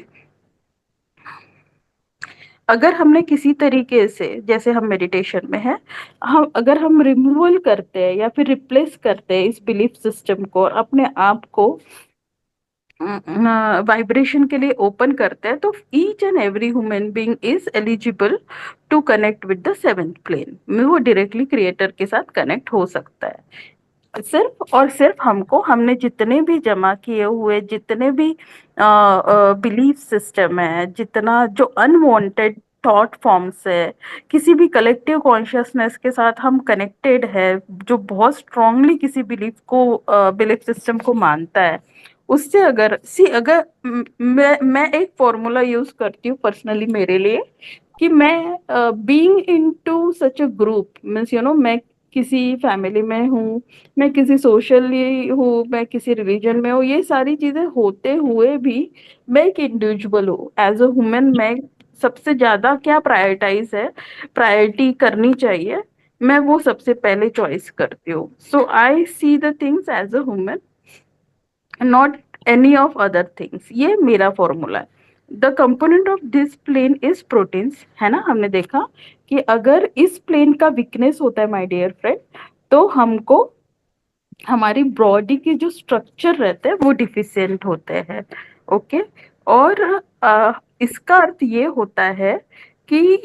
अगर हमने किसी तरीके से, जैसे हम मेडिटेशन में है, हम अगर हम रिमूवल करते हैं या फिर रिप्लेस करते हैं इस बिलीफ सिस्टम को और अपने आप को वाइब्रेशन के लिए ओपन करते हैं, तो each and every human being is eligible to connect with the seventh plane में, वो डायरेक्टली क्रिएटर के साथ कनेक्ट हो सकता है। सिर्फ और सिर्फ हमको, हमने जितने भी जमा किए हुए जितने भी बिलीफ सिस्टम है, जितना जो अनवांटेड थॉट फॉर्म्स है, किसी भी कलेक्टिव कॉन्शियसनेस के साथ हम कनेक्टेड है, जो बहुत स्ट्रांगली किसी बिलीफ सिस्टम को मानता है, उससे अगर मैं एक फॉर्मूला यूज करती हूँ पर्सनली मेरे लिए, कि मैं being into such a group means मैं किसी फैमिली में हूँ, मैं किसी सोशली हूँ, मैं किसी रिलीजन में हूँ, ये सारी चीजें होते हुए भी मैं एक इंडिविजुअल हूँ एज अ ह्यूमन। मैं सबसे ज्यादा क्या प्रायोरिटी करनी चाहिए, मैं वो सबसे पहले चॉइस करती हूँ। So I see the things as a human, not any of other things. ये मेरा फॉर्मूला है। The component of this plane is proteins, है ना, हमने देखा कि अगर इस प्लेन का वीकनेस होता है माय डियर फ्रेंड, तो हमको हमारी बॉडी के जो स्ट्रक्चर रहते हैं वो डिफिशियंट होते हैं। ओके। और इसका अर्थ ये होता है कि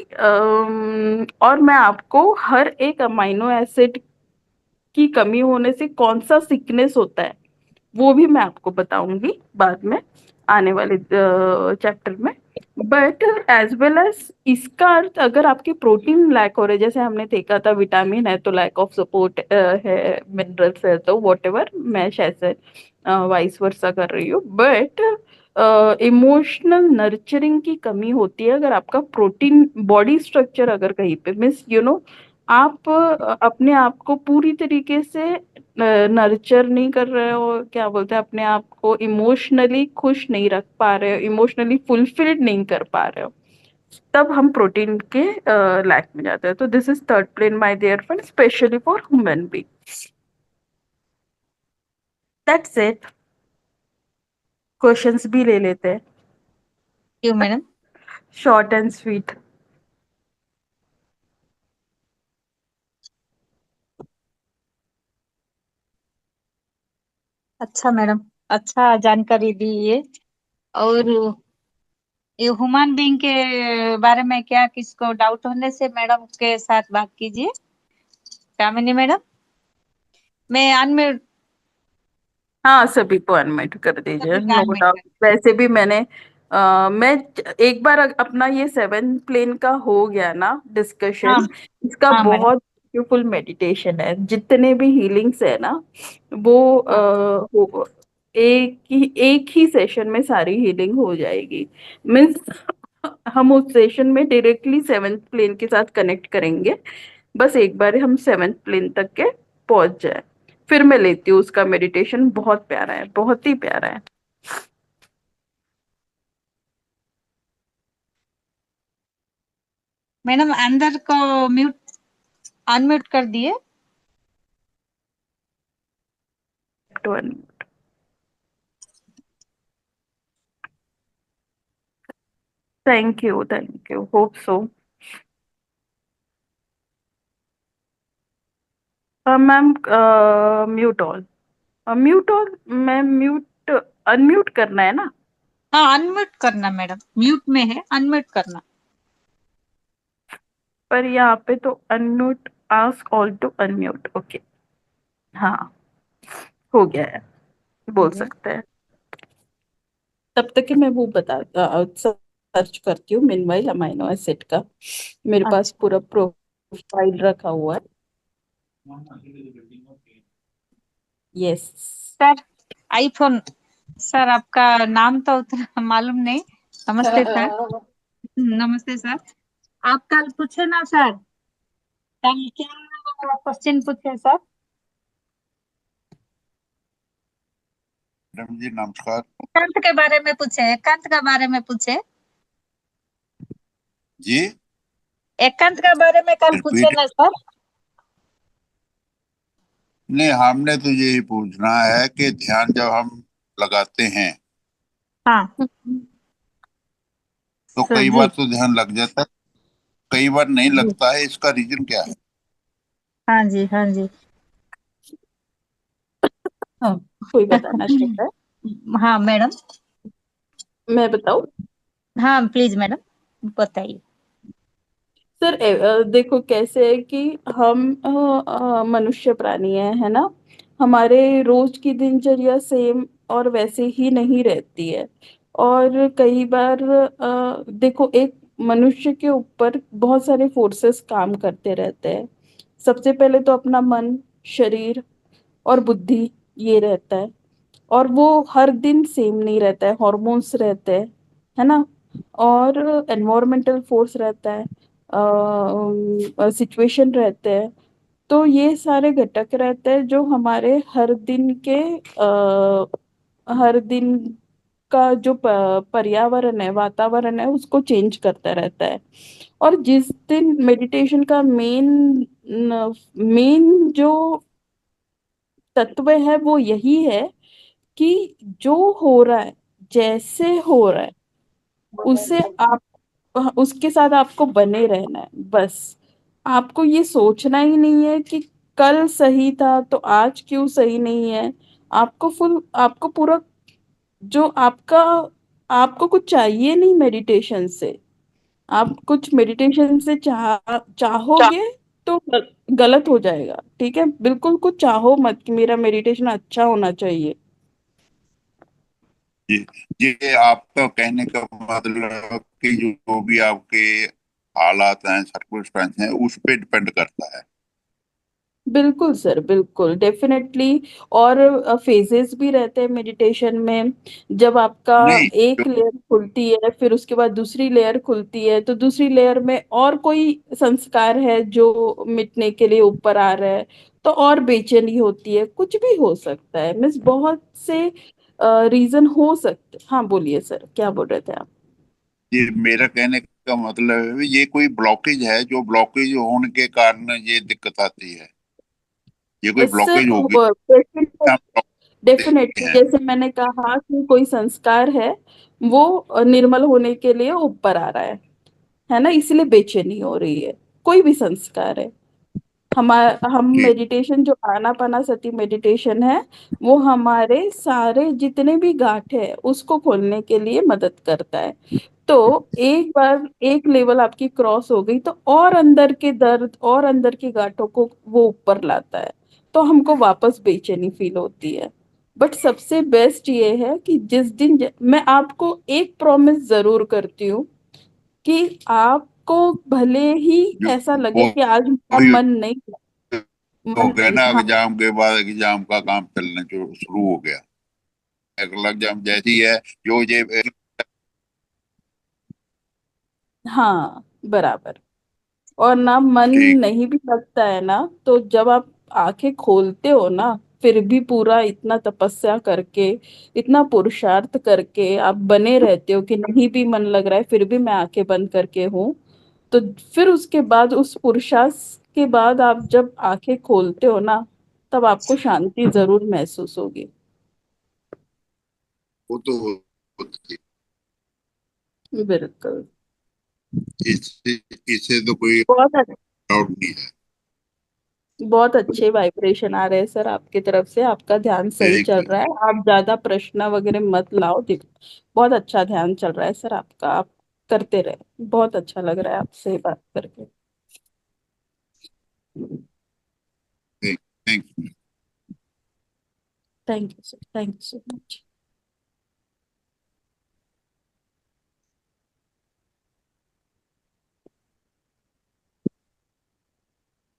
और मैं आपको हर एक अमाइनो एसिड की कमी होने से कौन सा सिकनेस होता है वो भी मैं आपको बताऊंगी बाद में आने वाले चैप्टर में। बट एज वेल एज इसका अर्थ, अगर आपके प्रोटीन लैक हो रहे, जैसे हमने देखा था विटामिन है तो लैक ऑफ सपोर्ट है, मिनरल्स है तो वॉट एवर, मैं शायद से वाइस वर्सा कर रही हूँ, बट इमोशनल नर्चरिंग की कमी होती है अगर आपका प्रोटीन बॉडी स्ट्रक्चर अगर कहीं पे मिस आप अपने आप को पूरी तरीके से नर्चर नहीं कर रहे हो, क्या बोलते हैं, अपने आप को इमोशनली खुश नहीं रख पा रहे हो, इमोशनली फुलफिल्ड नहीं कर पा रहे हो, तब हम प्रोटीन के लैक में जाते हैं। तो this is third plane my dear friend, specially for human being. That's it. Questions भी ले लेते हैं, क्यों मैडम? Short and sweet. अच्छा मैडम, अच्छा जानकारी दी ये। और ये ह्यूमन बीइंग के बारे में क्या किसको डाउट होने से मैडम के साथ बात कीजिए। कामिनी मैडम, मैं अनम्यूट, हाँ, सभी को अनम्यूट कर दीजिए, सभी का नो अनम्यूट डाउट। कर। वैसे भी मैं एक बार अपना ये 7 प्लेन का हो गया ना हाँ डिस्कशन, इसका हाँ मैडम। बहुत ब्यूटीफुल मेडिटेशन है, जितने भी हीलिंग्स है ना वो हाँ एक ही सेशन में सारी हीलिंग हो जाएगी। मीन्स हम उस सेशन में डायरेक्टली 7th प्लेन के साथ कनेक्ट करेंगे, बस एक बार हम 7th प्लेन तक के पहुंच जाए, फिर मैं लेती हूँ उसका मेडिटेशन। बहुत प्यारा है, बहुत ही प्यारा है। मैडम अंदर को म्यूट, अनम्यूट कर दिए। Thank you, hope so. Ma'am, mute all, ma'am mute unmute करना है ना? हाँ अनम्यूट करना मैडम, म्यूट में है, अनम्यूट करना। पर यहाँ पे तो unmute, ask all to unmute. Okay, हाँ, हो गया है, हो बोल गया। सकते हैं। तब तक कि मैं वो सर्च करती हूँ मीनवाइल अमाइनो एसिड का, मेरे पास अच्छा पूरा प्रोफाइल रखा हुआ है। यस। सर, आईफोन, सर आपका नाम तो उतना मालूम नहीं। नमस्ते सर। नमस्ते सर। आप कल पूछे ना सर, कल क्या क्वेश्चन पूछे सर? मैडम जी नमस्कार। एकांत के बारे में पूछे, एकांत के बारे में पूछे, जी एकांत के बारे में कल पूछे रिपीट। ना सर? नहीं, हमने तो यही पूछना है कि ध्यान जब हम लगाते हैं हाँ तो सर कई जी। बार तो ध्यान लग जाता है, कई बार नहीं जी। लगता है। इसका रीजन क्या है? हाँ जी, हाँ जी। हाँ, कोई बताना चाहता है? हाँ मैडम। मैं बताऊं? हाँ प्लीज मैडम बताइए। सर देखो कैसे है कि हम मनुष्य प्राणी है ना। हमारे रोज की दिनचर्या सेम और वैसे ही नहीं रहती है। और कई बार देखो, एक मनुष्य के ऊपर बहुत सारे फोर्सेस काम करते रहते हैं। सबसे पहले तो अपना मन, शरीर और बुद्धि, ये रहता है। और वो हर दिन सेम नहीं रहता है, हॉर्मोन्स रहते हैं, है ना। और एनवायरमेंटल फोर्स रहता है, सिचुएशन रहते हैं। तो ये सारे घटक रहते हैं जो हमारे हर दिन का जो पर्यावरण है, वातावरण है, उसको चेंज करता रहता है। और जिस दिन मेडिटेशन का मेन जो तत्व है वो यही है कि जो हो रहा है, जैसे हो रहा है, उसे आप उसके साथ आपको बने रहना है बस। आपको ये सोचना ही नहीं है कि कल सही था तो आज क्यों सही नहीं है। आपको पूरा जो आपका आपको कुछ चाहिए नहीं मेडिटेशन से। आप कुछ मेडिटेशन से चाहोगे तो गलत हो जाएगा, ठीक है। बिल्कुल कुछ चाहो मत कि मेरा मेडिटेशन अच्छा होना चाहिए। जी, ये आपका कहने का मतलब कि जो भी आपके हालात हैं, सर्कमस्टांस हैं, उस पे डिपेंड करता है। बिल्कुल सर, बिल्कुल डेफिनेटली। और फेजेस भी रहते हैं मेडिटेशन में। जब आपका नहीं, एक लेयर खुलती है, फिर उसके बाद दूसरी लेयर खुलती है, तो दूसरी लेयर में और कोई संस्कार है जो मिटने के लिए ऊपर आ रहा है, तो और बेचैनी होती है। कुछ भी हो सकता है, मीन्स बहुत से रीजन हो सकते। हाँ बोलिए सर, क्या बोल रहे थे आप? ये मेरा कहने का मतलब है ये कोई ब्लॉकेज है, जो ब्लॉकेज होने के कारण ये दिक्कत आती है। ये कोई सर ब्लॉकेज होगी, हम block डेफिनेटली, हैं। जैसे मैंने कहा कि कोई संस्कार है, वो निर्मल होने के लिए ऊपर आ रहा है ना, इसलिए बेचैनी हो रही है। कोई भी संस्कार है। हम ठीक। मेडिटेशन जो आनापानासती मेडिटेशन है, वो हमारे सारे जितने भी गांठ है उसको खोलने के लिए मदद करता है। तो एक बार एक लेवल आपकी क्रॉस हो गई तो और अंदर के दर्द और अंदर की गांठों को वो ऊपर लाता है। तो हमको वापस बेचैनी फील होती है। बट सबसे बेस्ट ये है कि जिस दिन मैं आपको एक प्रॉमिस जरूर करती हूँ कि आपको भले ही जो ऐसा लगे वो कि आज मेरा वही मन नहीं, हो मन गया ना, हाँ, एग्जाम के बाद एग्जाम का काम चलना जो शुरू हो गया। अगला एग्जाम जैसी है, जो ये हाँ, बराबर। और ना मन ठीक। नहीं भी लगता है ना, तो जब आप आंखें खोलते हो ना, फिर भी पूरा इतना तपस्या करके, इतना पुरुषार्थ करके आप बने रहते हो कि नहीं भी मन लग रहा है फिर भी मैं आंखें बंद करके हूँ। तो फिर उसके बाद उस पुरुषार्थ के बाद आप जब आंखें खोलते हो ना, तब आपको शांति जरूर महसूस होगी। वो तो होती है। बिल्कुल। इससे इससे तो कोई बहुत डाउट नहीं है। बहुत अच्छे वाइब्रेशन आ रहे हैं सर आपकी तरफ से। आपका ध्यान सही थैंक चल यू। रहा है, आप ज्यादा प्रश्न वगैरह मत लाओ। बहुत अच्छा ध्यान चल रहा है सर आपका। आप करते रहे। बहुत अच्छा लग रहा है आपसे बात करके। Thank you. Thank you sir, thank you so much.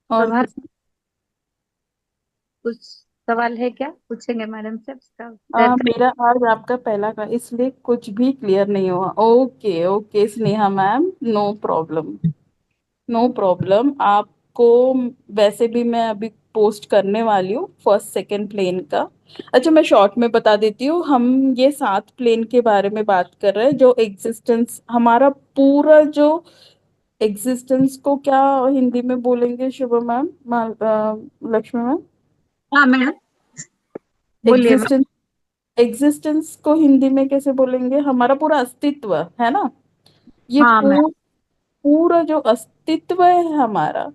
और प्रभात, किसी कुछ सवाल है क्या, पूछेंगे मैडम से उसका उत्तर मेरा आज आपका पहला का, इसलिए कुछ भी क्लियर नहीं हुआ। Okay okay Sneha ma'am, no problem, no problem. आपको वैसे भी मैं अभी पोस्ट करने वाली हूँ फर्स्ट सेकंड प्लेन का। अच्छा, मैं शॉर्ट में बता देती हूँ। हम ये 7 प्लेन के बारे में बात कर रहे हैं, जो एग्जिस्टेंस हमारा पूरा जो एग्जिस्टेंस को क्या हिंदी में बोलेंगे शुभ मैम, लक्ष्मी मैम? हाँ मैडम बोलिए मैम। एग्जिस्टेंस एग्जिस्टेंस को हिंदी में कैसे बोलेंगे? हमारा पूरा अस्तित्व है ना। ये हाँ मैम। पूरा जो अस्तित्व है हमारा,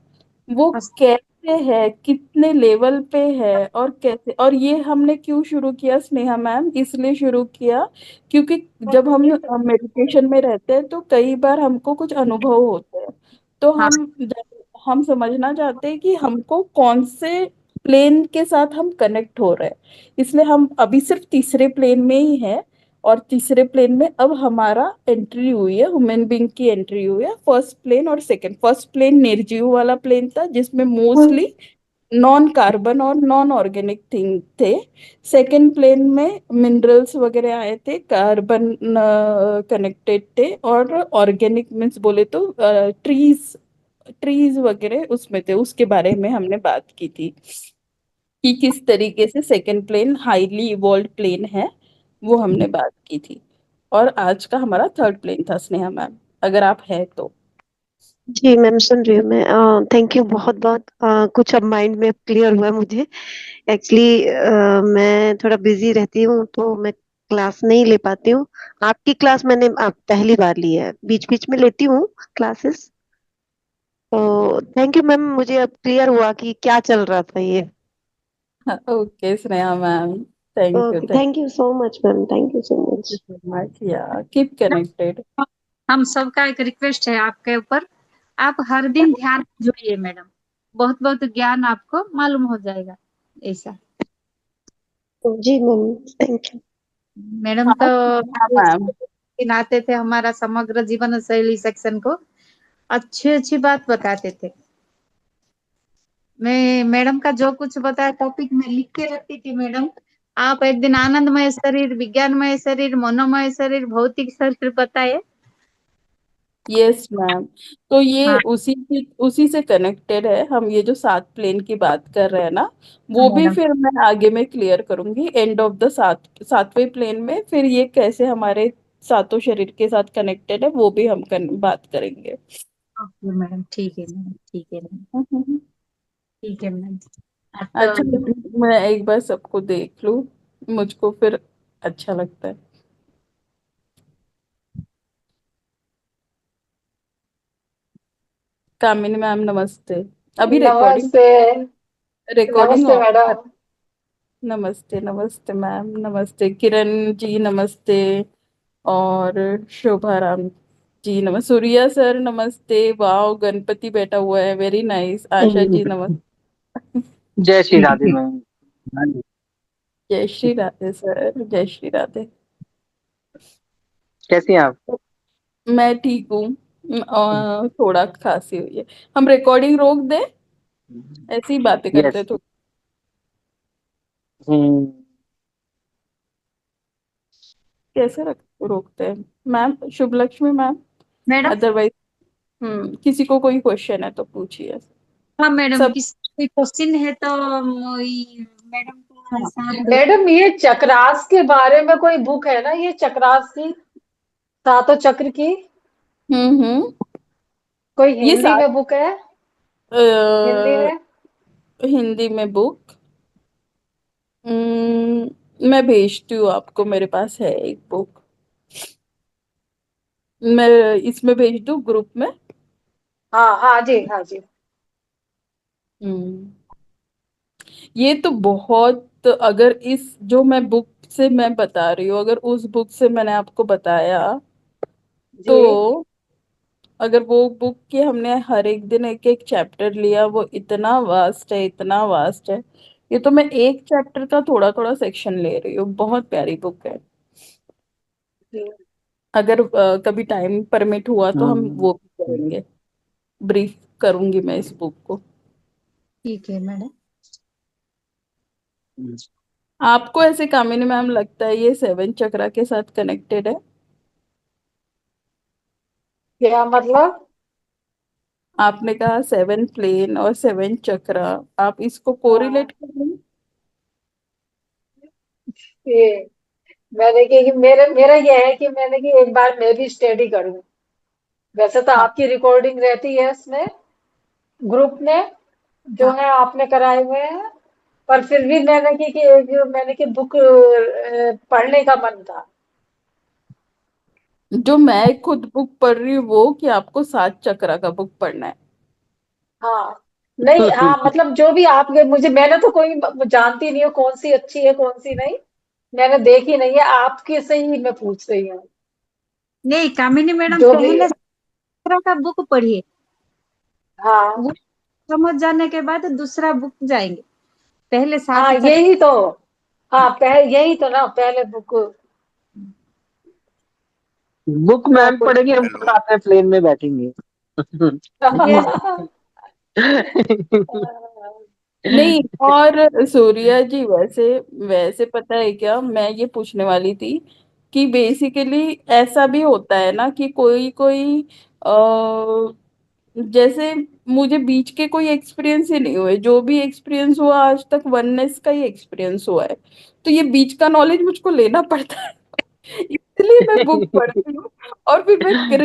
वो अस- कैसे है, कितने लेवल पे है, और कैसे, और ये हमने क्यों शुरू किया स्नेहा मैम, इसलिए शुरू किया क्योंकि जब हम मेडिटेशन में रहते हैं तो कई बार हमको कुछ अनुभव होते हैं, तो हाँ हम समझना चाहते हैं कि हमको कौन से प्लेन के साथ हम कनेक्ट हो रहे हैं, इसलिए हम अभी सिर्फ तीसरे प्लेन में ही है। और तीसरे प्लेन में अब हमारा एंट्री हुई है, ह्यूमन बीइंग की एंट्री हुई है। फर्स्ट प्लेन और सेकंड, फर्स्ट प्लेन निर्जीव वाला प्लेन था जिसमें मोस्टली नॉन कार्बन और नॉन ऑर्गेनिक थिंग थे। सेकंड प्लेन में मिनरल्स वगैरह आए थे, कार्बन कनेक्टेड थे, और ऑर्गेनिक मीन्स बोले तो ट्रीज ट्रीज वगैरह उसमें थे। उसके बारे में हमने बात की थी कि किस तरीके से second plane highly evolve plane है, वो हमने बात की थी। और आज का हमारा थर्ड प्लेन था स्नेहा मैम, अगर आप है तो। जी मैम, सुन रही हूँ मैं। थैंक यू बहुत बहुत। कुछ अब माइंड में क्लियर हुआ है मुझे। एक्चुअली मैं थोड़ा बिजी रहती हूँ तो मैं क्लास नहीं ले पाती हूँ। आपकी क्लास मैंने पहली बार ली है, बीच बीच में लेती हूँ क्लासेस। तो थैंक यू मैम, मुझे अब क्लियर हुआ कि क्या चल रहा था ये। Okay Sneha ma'am, thank you, okay, thank thank you so much ma'am, thank you so you much. So much, या कीप कनेक्टेड। हम सबका एक रिक्वेस्ट है आपके ऊपर, आप हर दिन ध्यान जुड़िए मैडम, बहुत बहुत ज्ञान आपको मालूम हो जाएगा ऐसा। जी मैम, थैंक यू। मैडम तो हाँ स्नेहा मैम, नाते थे हमारा समग्र जीवन शैली सेक्शन को, अच्छी अच्छी बात बताते थे। मैं मैडम का जो कुछ बताया टॉपिक में लिख के रखती थी मैडम। आप एक दिन आनंदमय शरीर, विज्ञानमय शरीर, मनोमय शरीर, भौतिक शरीर बताए। Yes ma'am. तो ये हाँ उसी से कनेक्टेड है, हम ये जो सात प्लेन की बात कर रहे हैं ना, वो भी मैडम। फिर मैं आगे में क्लियर करूंगी एंड ऑफ द सातवें प्लेन में, फिर ये कैसे हमारे सातों शरीर के साथ कनेक्टेड है वो भी हम बात करेंगे। ओके मैडम, ठीक है मैडम, ठीक है मैडम, हम्म। ठीक है मैडम। अब अच्छा, तो मैं एक बार सबको देख लूं, मुझको फिर अच्छा लगता है। कामिनी मैम नमस्ते। अभी रिकॉर्डिंग नमस्ते। रिकॉर्डिंग नमस्ते मैडम। नमस्ते, नमस्ते मैम, नमस्ते किरण जी, नमस्ते। और शोभा राम जी, नमस्ते। सूर्या सर नमस्ते। वाओ, गणपति बैठा हुआ है, वेरी नाइस। आशा जी नमस्ते। जय श्री राधे मैम। हाँ जी। जय श्री राधे सर, जय श्री राधे। कैसी हैं आप? मैं ठीक हूँ, और थोड़ा खांसी हुई है। हम रिकॉर्डिंग रोक दें, ऐसी ही बातें करते यस। हैं तो। हम्म। कैसे रोकते हैं मैम, शुभ लक्ष्मी मैम? मैडम। अदरवाइज किसी को कोई क्वेश्चन है तो पूछिए। हाँ मैडम, सब। किस कोई क्वेश्चन है तो मैडम का हाँ। साथ दे। मैडम, ये चक्रास के बारे में कोई बुक है ना, ये चक्रास की, सातों चक्र की, हम्म। कोई ये हिंदी सात में बुक है? हिंदी में? हिंदी में बुक, मैं भेजती हूँ आपको, मेरे पास है एक बुक, मैं इसमें भेज दूँ ग्रुप में। हाँ हाँ जी, हाँ जी। हम्म। ये तो बहुत, अगर इस जो मैं बुक से मैं बता रही हूँ, अगर उस बुक से मैंने आपको बताया, जी तो अगर वो बुक के हमने हर एक दिन एक एक चैप्टर लिया, वो इतना वास्ट है, इतना वास्ट है। ये तो मैं एक चैप्टर का थोड़ा थोड़ा सेक्शन ले रही हूँ, बहुत प्यारी बुक है। जी। अगर कभी टाइम परमिट हुआ तो हम वो भी हम्म। करेंगे, ब्रीफ करूंगी मैं इस बुक को। ठीक है मैडम। आपको ऐसे कामिनी मैम लगता है ये सेवन चक्रा के साथ कनेक्टेड है? क्या मतलब? आपने कहा सेवन प्लेन और सेवन चक्रा, आप इसको कोरिलेट हाँ, कर रहे हैं? ये मैंने कि मेरे मेरा ये है कि मैंने कि एक बार मैं भी स्टडी करूं। वैसे तो हाँ। आपकी रिकॉर्डिंग रहती है इसमें, ग्रुप में, जो हाँ। है आपने कराए हुए हैं। पर फिर भी मैंने कि एक मैंने कि बुक पढ़ने का मन था। जो मैं खुद बुक पढ़ रही हूँ वो, कि आपको 7 चक्रा का बुक पढ़ना है? हाँ नहीं, हाँ मतलब जो भी आप, मुझे, मैंने तो कोई जानती नहीं हूँ कौन सी अच्छी है कौन सी नहीं, मैंने देखी नहीं है, आपके से ही मैं पूछ रही हूँ। नहीं कामिनी मैडम, जो भी, पहले दूसरा का बुक पढ़िए, हाँ वो समझ जाने के बाद दूसरा बुक जाएंगे। पहले हाँ सात चक्र। यही तो, हाँ यही तो ना, पहले बुक। बुक तो मैम पढ़ेगी, हम हेलो। साथ में प्लेन में बैठेंगे। ये नहीं, और सूर्या जी, वैसे वैसे पता है क्या, मैं ये पूछने वाली थी कि बेसिकली ऐसा भी होता है ना कि कोई कोई जैसे मुझे बीच के कोई एक्सपीरियंस ही नहीं हुए, जो भी एक्सपीरियंस हुआ आज तक वननेस का ही एक्सपीरियंस हुआ है, तो ये बीच का नॉलेज मुझको लेना पड़ता है। इसलिए मैं बुक पढ़ती हूँ और फिर मैं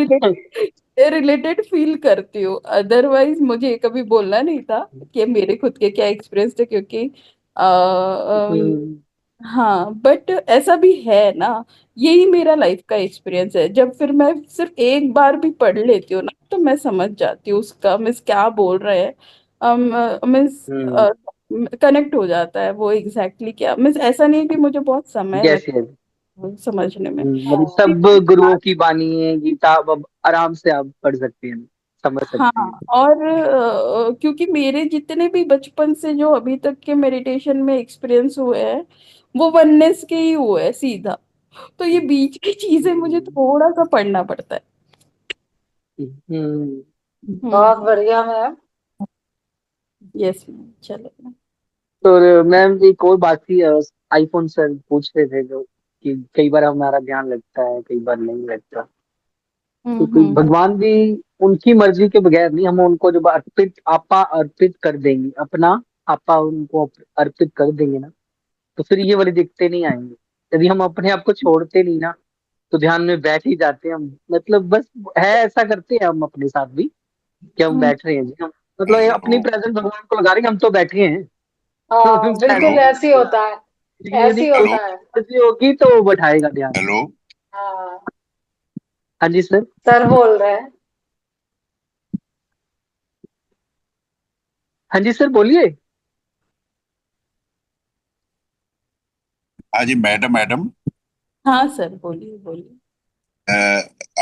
रिलेटेड फील करती हूँ, अदरवाइज मुझे कभी बोलना नहीं था कि मेरे खुद के क्या एक्सपीरियंस थे, क्योंकि हम्म, हाँ, बट ऐसा भी है ना, यही मेरा लाइफ का एक्सपीरियंस है। जब फिर मैं सिर्फ एक बार भी पढ़ लेती हूँ ना, तो मैं समझ जाती हूँ उसका मिस क्या बोल रहे हैं, मिस हम्म, कनेक्ट हो जाता है वो एग्जैक्टली क्या मिस। ऐसा नहीं है कि मुझे बहुत समय यस लगता यस। है समझने में। मतलब हाँ सब गुरुओं की बानी है गीता, अब आराम से आप पढ़ सकते हैं, समझ हाँ, सकते हैं। और क्योंकि मेरे जितने भी बचपन से जो अभी तक के मेडिटेशन में एक्सपीरियंस हुए हैं, वो वननेस के ही हुए हैं सीधा। तो ये बीच की चीजें मुझे हम्म, थोड़ा सा पढ़ना पड़ता है। हम्म। हम्म। बहुत बढ़िया मैम। यस, चलो। तो मैम एक और बात थी, आईफोन सर पूछ रहे थे जो कि कई बार हमारा ध्यान लगता है कई बार नहीं लगता, तो कोई हम्म। भगवान भी उनकी मर्जी के बगैर नहीं, हम उनको जब अर्पित कर देंगे अपना, आपा उनको अर्पित कर देंगे ना, तो फिर ये वाले दिखते नहीं आएंगे। यदि हम अपने आप को छोड़ते नहीं ना, तो ध्यान में बैठ ही जाते हैं हम, मतलब बस है, ऐसा करते हैं हम अपने साथ भी कि हम हम्म। बैठ रहे हैं जी, हम मतलब ये हेलो। अपनी प्रेजेंस भगवान को लगा रहे हैं, हम तो बैठे हैं। हाँ हेलो। बिल्कुल प्रेजेंस ऐसे ही होता है, ऐसे ही हेलो। होता है। ऐसी होगी तो वो बैठाएगा ध्यान। हेलो। हाँ हाँ जी सर। सर बोल रहे हैं। हाँ जी सर बोलिए। हाँ जी मैडम, मैडम, हाँ सर, बोलिए बोलिए।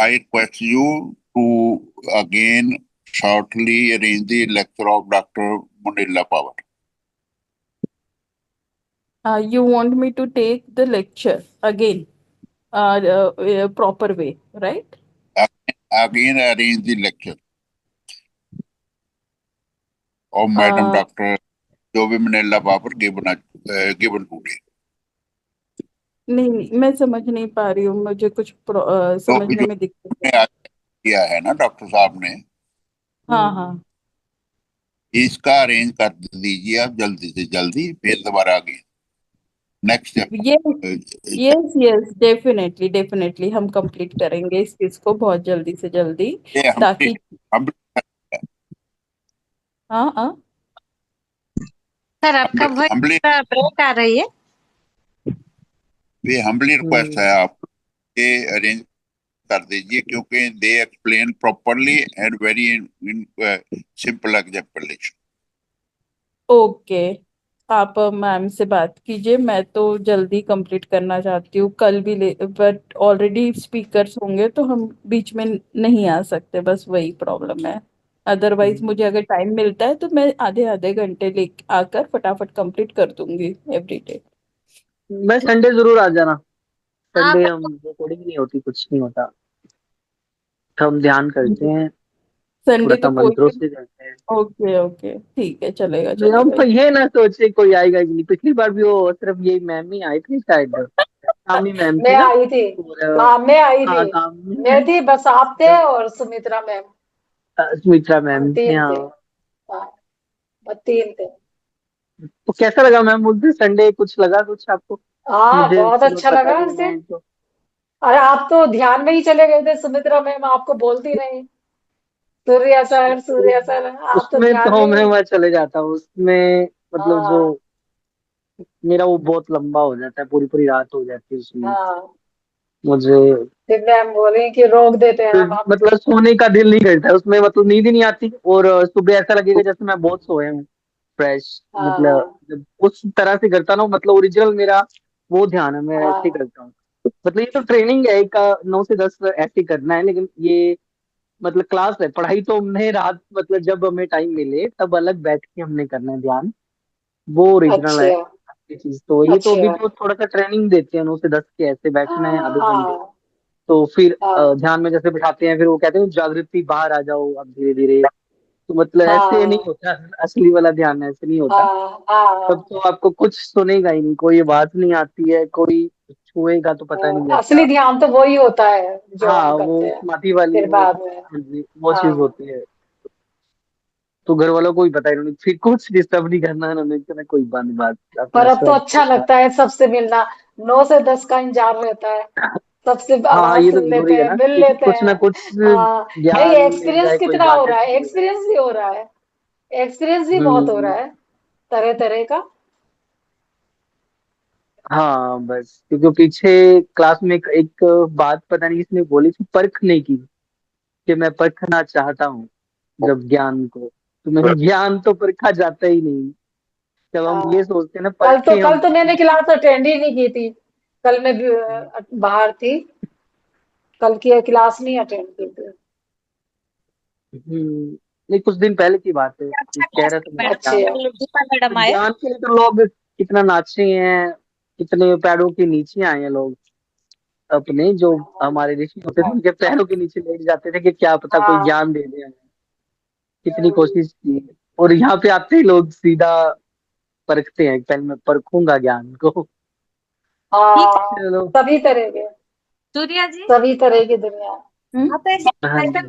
I request you to again shortly arrange the lecture of Dr. Munilla Power. You want me to take the lecture again, proper way, right? Again arrange the lecture of Madam uh, Dr. Jovi Munilla Power given today. नहीं नहीं, मैं समझ नहीं पा रही हूँ, मुझे कुछ तो भी समझने जो में दिक्कत है। ने आज किया है ना डॉक्टर साहब ने, हाँ हाँ। इसका अरेंज कर दीजिए आप जल्दी से जल्दी, फिर दोबारा आगे नेक्स्ट ये यस यस, डेफिनेटली डेफिनेटली हम कंप्लीट करेंगे इस चीज को बहुत जल्दी से जल्दी, ये ताकि हम हाँ हाँ। सर आपका वॉइस हम्बली ब्रेक आ रही है। ये हम्बली रिक्वेस्ट है हम्म, आपके, अरेंज कर दीजिए, क्योंकि they explain properly and very in simple examplation. Okay, आप मैम से बात कीजिए, मैं तो जल्दी कंप्लीट करना चाहती हूँ कल भी, ले बट ऑलरेडी स्पीकर्स होंगे तो हम बीच में नहीं आ सकते, बस वही प्रॉब्लम है। अदरवाइज मुझे अगर टाइम मिलता है तो मैं आधे आधे घंटे ले आकर फटाफट कंप्लीट कर दूंगी एवरी डे। मैं संडे जरूर आ जाना। आप संडे हम रिकॉर्डिंग नहीं होती, कुछ नहीं होता, हम ध्यान करते हैं, थोड़ा संडे सा तो कोई मंत्रों भी। से करते हैं। ओके ओके, ठीक है, चलेगा हम चलेगा। ये ना सोचे कोई आएगा कि नहीं, पिछली बार भी वो सिर्फ ये मैम ही आई थी शायद, कामी मैम मैं थी ना, आई थी, और हाँ मैं आई थी, हाँ कामी मैं मैम, थी, बस आप थे और सुमित्रा मैम, सुमित्रा हम मैम थे तीन थे। हाँ। हाँ बस तीन थे। तो कैसा लगा मैम बोलते संडे, कुछ लगा कुछ आपको? हाँ मुझे बहुत चलो अच्छा पता लगा नहीं उसे। मैं तो, अरे आप तो ध्यान में ही चले गए थे, सुमित्रा मैम आपको बोलती नहीं, सूर्या सर, आप तो उसमें ध्यान में तो मैं ही। वहाँ चले जाता हूँ उसमें, मतलब जो हाँ मेरा वो बहुत लंबा हो जाता है, पूरी पूरी रात हो जाती है उसमें हाँ मुझे। फिर मैम बोले कि रोक देते हैं फिर हम मतलब सोने का दिल नहीं करता उसमें, मतलब नींद ही नहीं आती, और सुबह ऐसा लगेगा जैसे मैं बहुत सोया हूँ, फ्रेश। मतलब हाँ जब उस तरह से करता ना हूँ, मतलब ओरिजिनल मेरा वो ध्यान है, मैं ऐसे ही हाँ करता हूँ। मतलब ये तो ट्रेनिंग है, एक 9 से 10 ऐसे करना है, लेकिन ये मतलब क्लास है, पढ़ाई तो हमने रात, मतलब जब हमें टाइम मिले तब अलग बैठ के हमने करना है ध्यान, वो ओरिजिनल है अच्छा ये चीज। तो ये तो अभी अच्छा तो थोड़ा सा ट्रेनिंग देते हैं, 9 से 10 के ऐसे बैठना है आधे घंटे। हाँ तो फिर हाँ ध्यान में जैसे बिठाते हैं, फिर वो कहते हैं जागृति बाहर आ जाओ अब धीरे धीरे। तो मतलब ऐसे नहीं हाँ होता, असली वाला ध्यान ऐसे नहीं होता। हाँ तब हाँ तो आपको कुछ सुनेगा ही नहीं, कोई आवाज नहीं आती है, कोई छुएगा तो पता नहीं असली लगता। ध्यान तो वही होता है जो हम हाँ करते वो हैं समाधि वाली फिर वो, बाद में। हाँ जी, वो चीज हाँ होती है। तो घर वालों को ही पता है, इन्होंने फिर कुछ डिस्टर्ब नहीं करना, इन्होंने कहना कोई बात पर अपना अब तो स्वेट अच्छा होगा। लगता है सबसे मिलना। 9 से 10 का इंतजार रहता है, सबसे हाँ हाँ, आवाज ये तो सुन लेते जरूरी है हैं, ना, मिल क्योंकि लेते कुछ ना हैं। कुछ हाँ नहीं, ज्ञान मिल एक्सपीरियंस जाए, कोई कितना हो बात रहा है, ऐसी मिल जाए। एक्सपीरियंस भी हो रहा है, एक्सपीरियंस भी बहुत हो रहा हम्म। है तरह तरह का। हाँ बस क्योंकि पीछे क्लास में एक बात पता नहीं किसने बोली थी, परखने की, कि मैं परखना चाहता हूँ जब ज्ञान को, तो मैं ज्ञान तो परखा जाता ही नहीं। जब हम ये हाँ सोचते हैं ना कल तो परखे कल हम। तो मैंने क्लास अटेंड ही नहीं की थी। कल मैं भी, बाहर थी, कल की क्लास नहीं अटेंड की थी। नहीं कुछ दिन पहले की बात है, अच्छा कह क्लास रहा थी था मैं मैडम, अच्छे ज्ञान, कल दीपा मैडम तो आए। ज्ञान के लिए तो लोग कितना नाचे हैं, कितने पैरों के नीचे आए हैं लोग अपने, जो हमारे ऋषि होते थे उनके पैरों के नीचे लेट जाते थे कि क्या पता कोई हाँ ज्ञान दे दे हमें। कितनी कोशिश की, और यहाँ पे आते ही लोग सीधा परखते हैं, पहले मैं परखूंगा ज्ञान को। ठीक है हाँ चलो। सभी तरह के, सूर्या जी, सभी तरह की दुनिया। हम्म आप ऐसे हाँ ऐसा जी।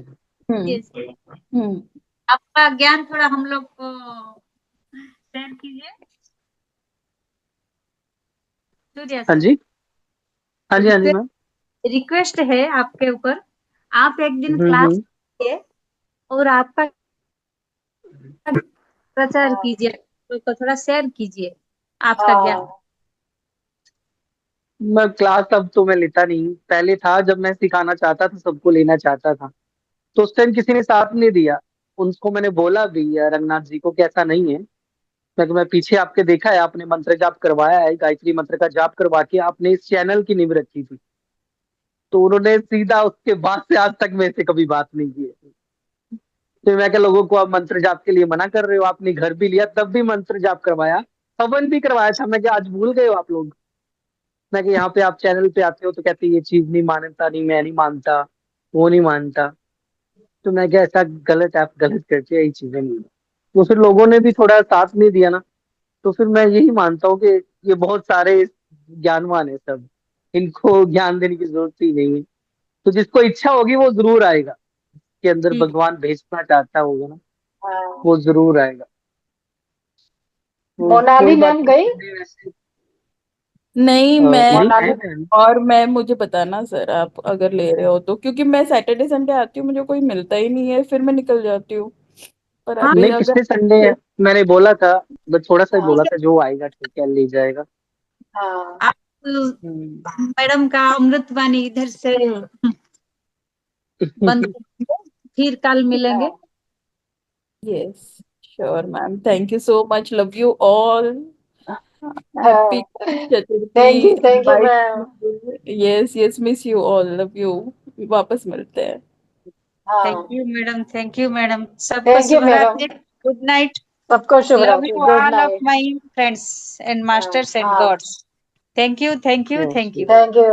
हम्म कीजिए, हम्म आपका ज्ञान थोड़ा हम लोग को शेयर कीजिए। सूर्या हाँ सर, जी। हाँ जी। हाँ जी रिक्वेस्ट मैम। रिक्वेस्ट है आपके ऊपर, आप एक दिन क्लास हम्म। लीजिए और आपका प्रचार हाँ कीजिए, लोग को थोड़ा शेयर कीजिए आपका ज्ञान। हाँ मैं क्लास अब तो मैं लेता नहीं, पहले था जब मैं सिखाना चाहता था, सबको लेना चाहता था, तो उस टाइम किसी ने साथ नहीं दिया। उनको मैंने बोला भी रंगनाथ जी को कि ऐसा नहीं है, मैं पीछे आपके देखा है, आपने मंत्र जाप करवाया है, गायत्री मंत्र का जाप करवा के आपने इस चैनल की नींव रखी थी। तो उन्होंने सीधा उसके बाद से आज तक मेरे से कभी बात नहीं की है। तो मैं क्या, लोगों को आप मंत्र जाप के लिए मना कर रहे हो, आपने घर भी लिया तब भी मंत्र जाप करवाया, हवन भी करवाया था, मैं क्या आज भूल गए हो आप लोग। मैं कि यहाँ पे आप चैनल पे आते हो तो कहते ये चीज नहीं मानता, नहीं मैं नहीं मानता, वो नहीं मानता। तो मैं क्या, ऐसा गलत, आप गलत करते हैं, यही चीजें नहीं। तो फिर लोगों ने भी थोड़ा साथ नहीं दिया ना, तो फिर मैं यही मानता हूँ कि ये बहुत सारे ज्ञानवान है सब, इनको ज्ञान देने की जरूरत ही नहीं है। तो जिसको इच्छा होगी वो जरूर आएगा, के अंदर ठीक भगवान भेजना चाहता होगा ना, हाँ। वो जरूर आएगा। तो मोनाली कोई बात मैम नहीं, गई। संडे वैसे नहीं मैं नहीं मोनाली। है मैम। और मैं मुझे बताना सर, आप अगर ले रहे हो तो, क्योंकि मैं सैटरडे संडे आती हूँ, मुझे कोई मिलता ही नहीं है, फिर मैं निकल जाती हूँ। पर हाँ अभी नहीं अगर पिछले संडे है, मैंने बोला था, बस थोड़ा सा ही हाँ बोला था, जो आएगा ठीक है ले जाएगा। हाँ आप हम्म। मैडम का अमृत वाणी इधर से बंद कर देंगे, फिर कल मिलेंगे। हाँ yes sure ma'am, thank you so much, love you all, happy हाँ। Chaturthi, thank you bye, ma'am. Yes yes, miss you all, love you, वापस मिलते हैं। हाँ थैंक यू मैडम, सबको थैंक यू शुभ मैडम, रात्रि, गुड नाइट, सबको शुभ लव रात्रि, you good all of night. My friends and हाँ मास्टर्स एंड हाँ gods. Thank you, thank you, thank you. Thank you.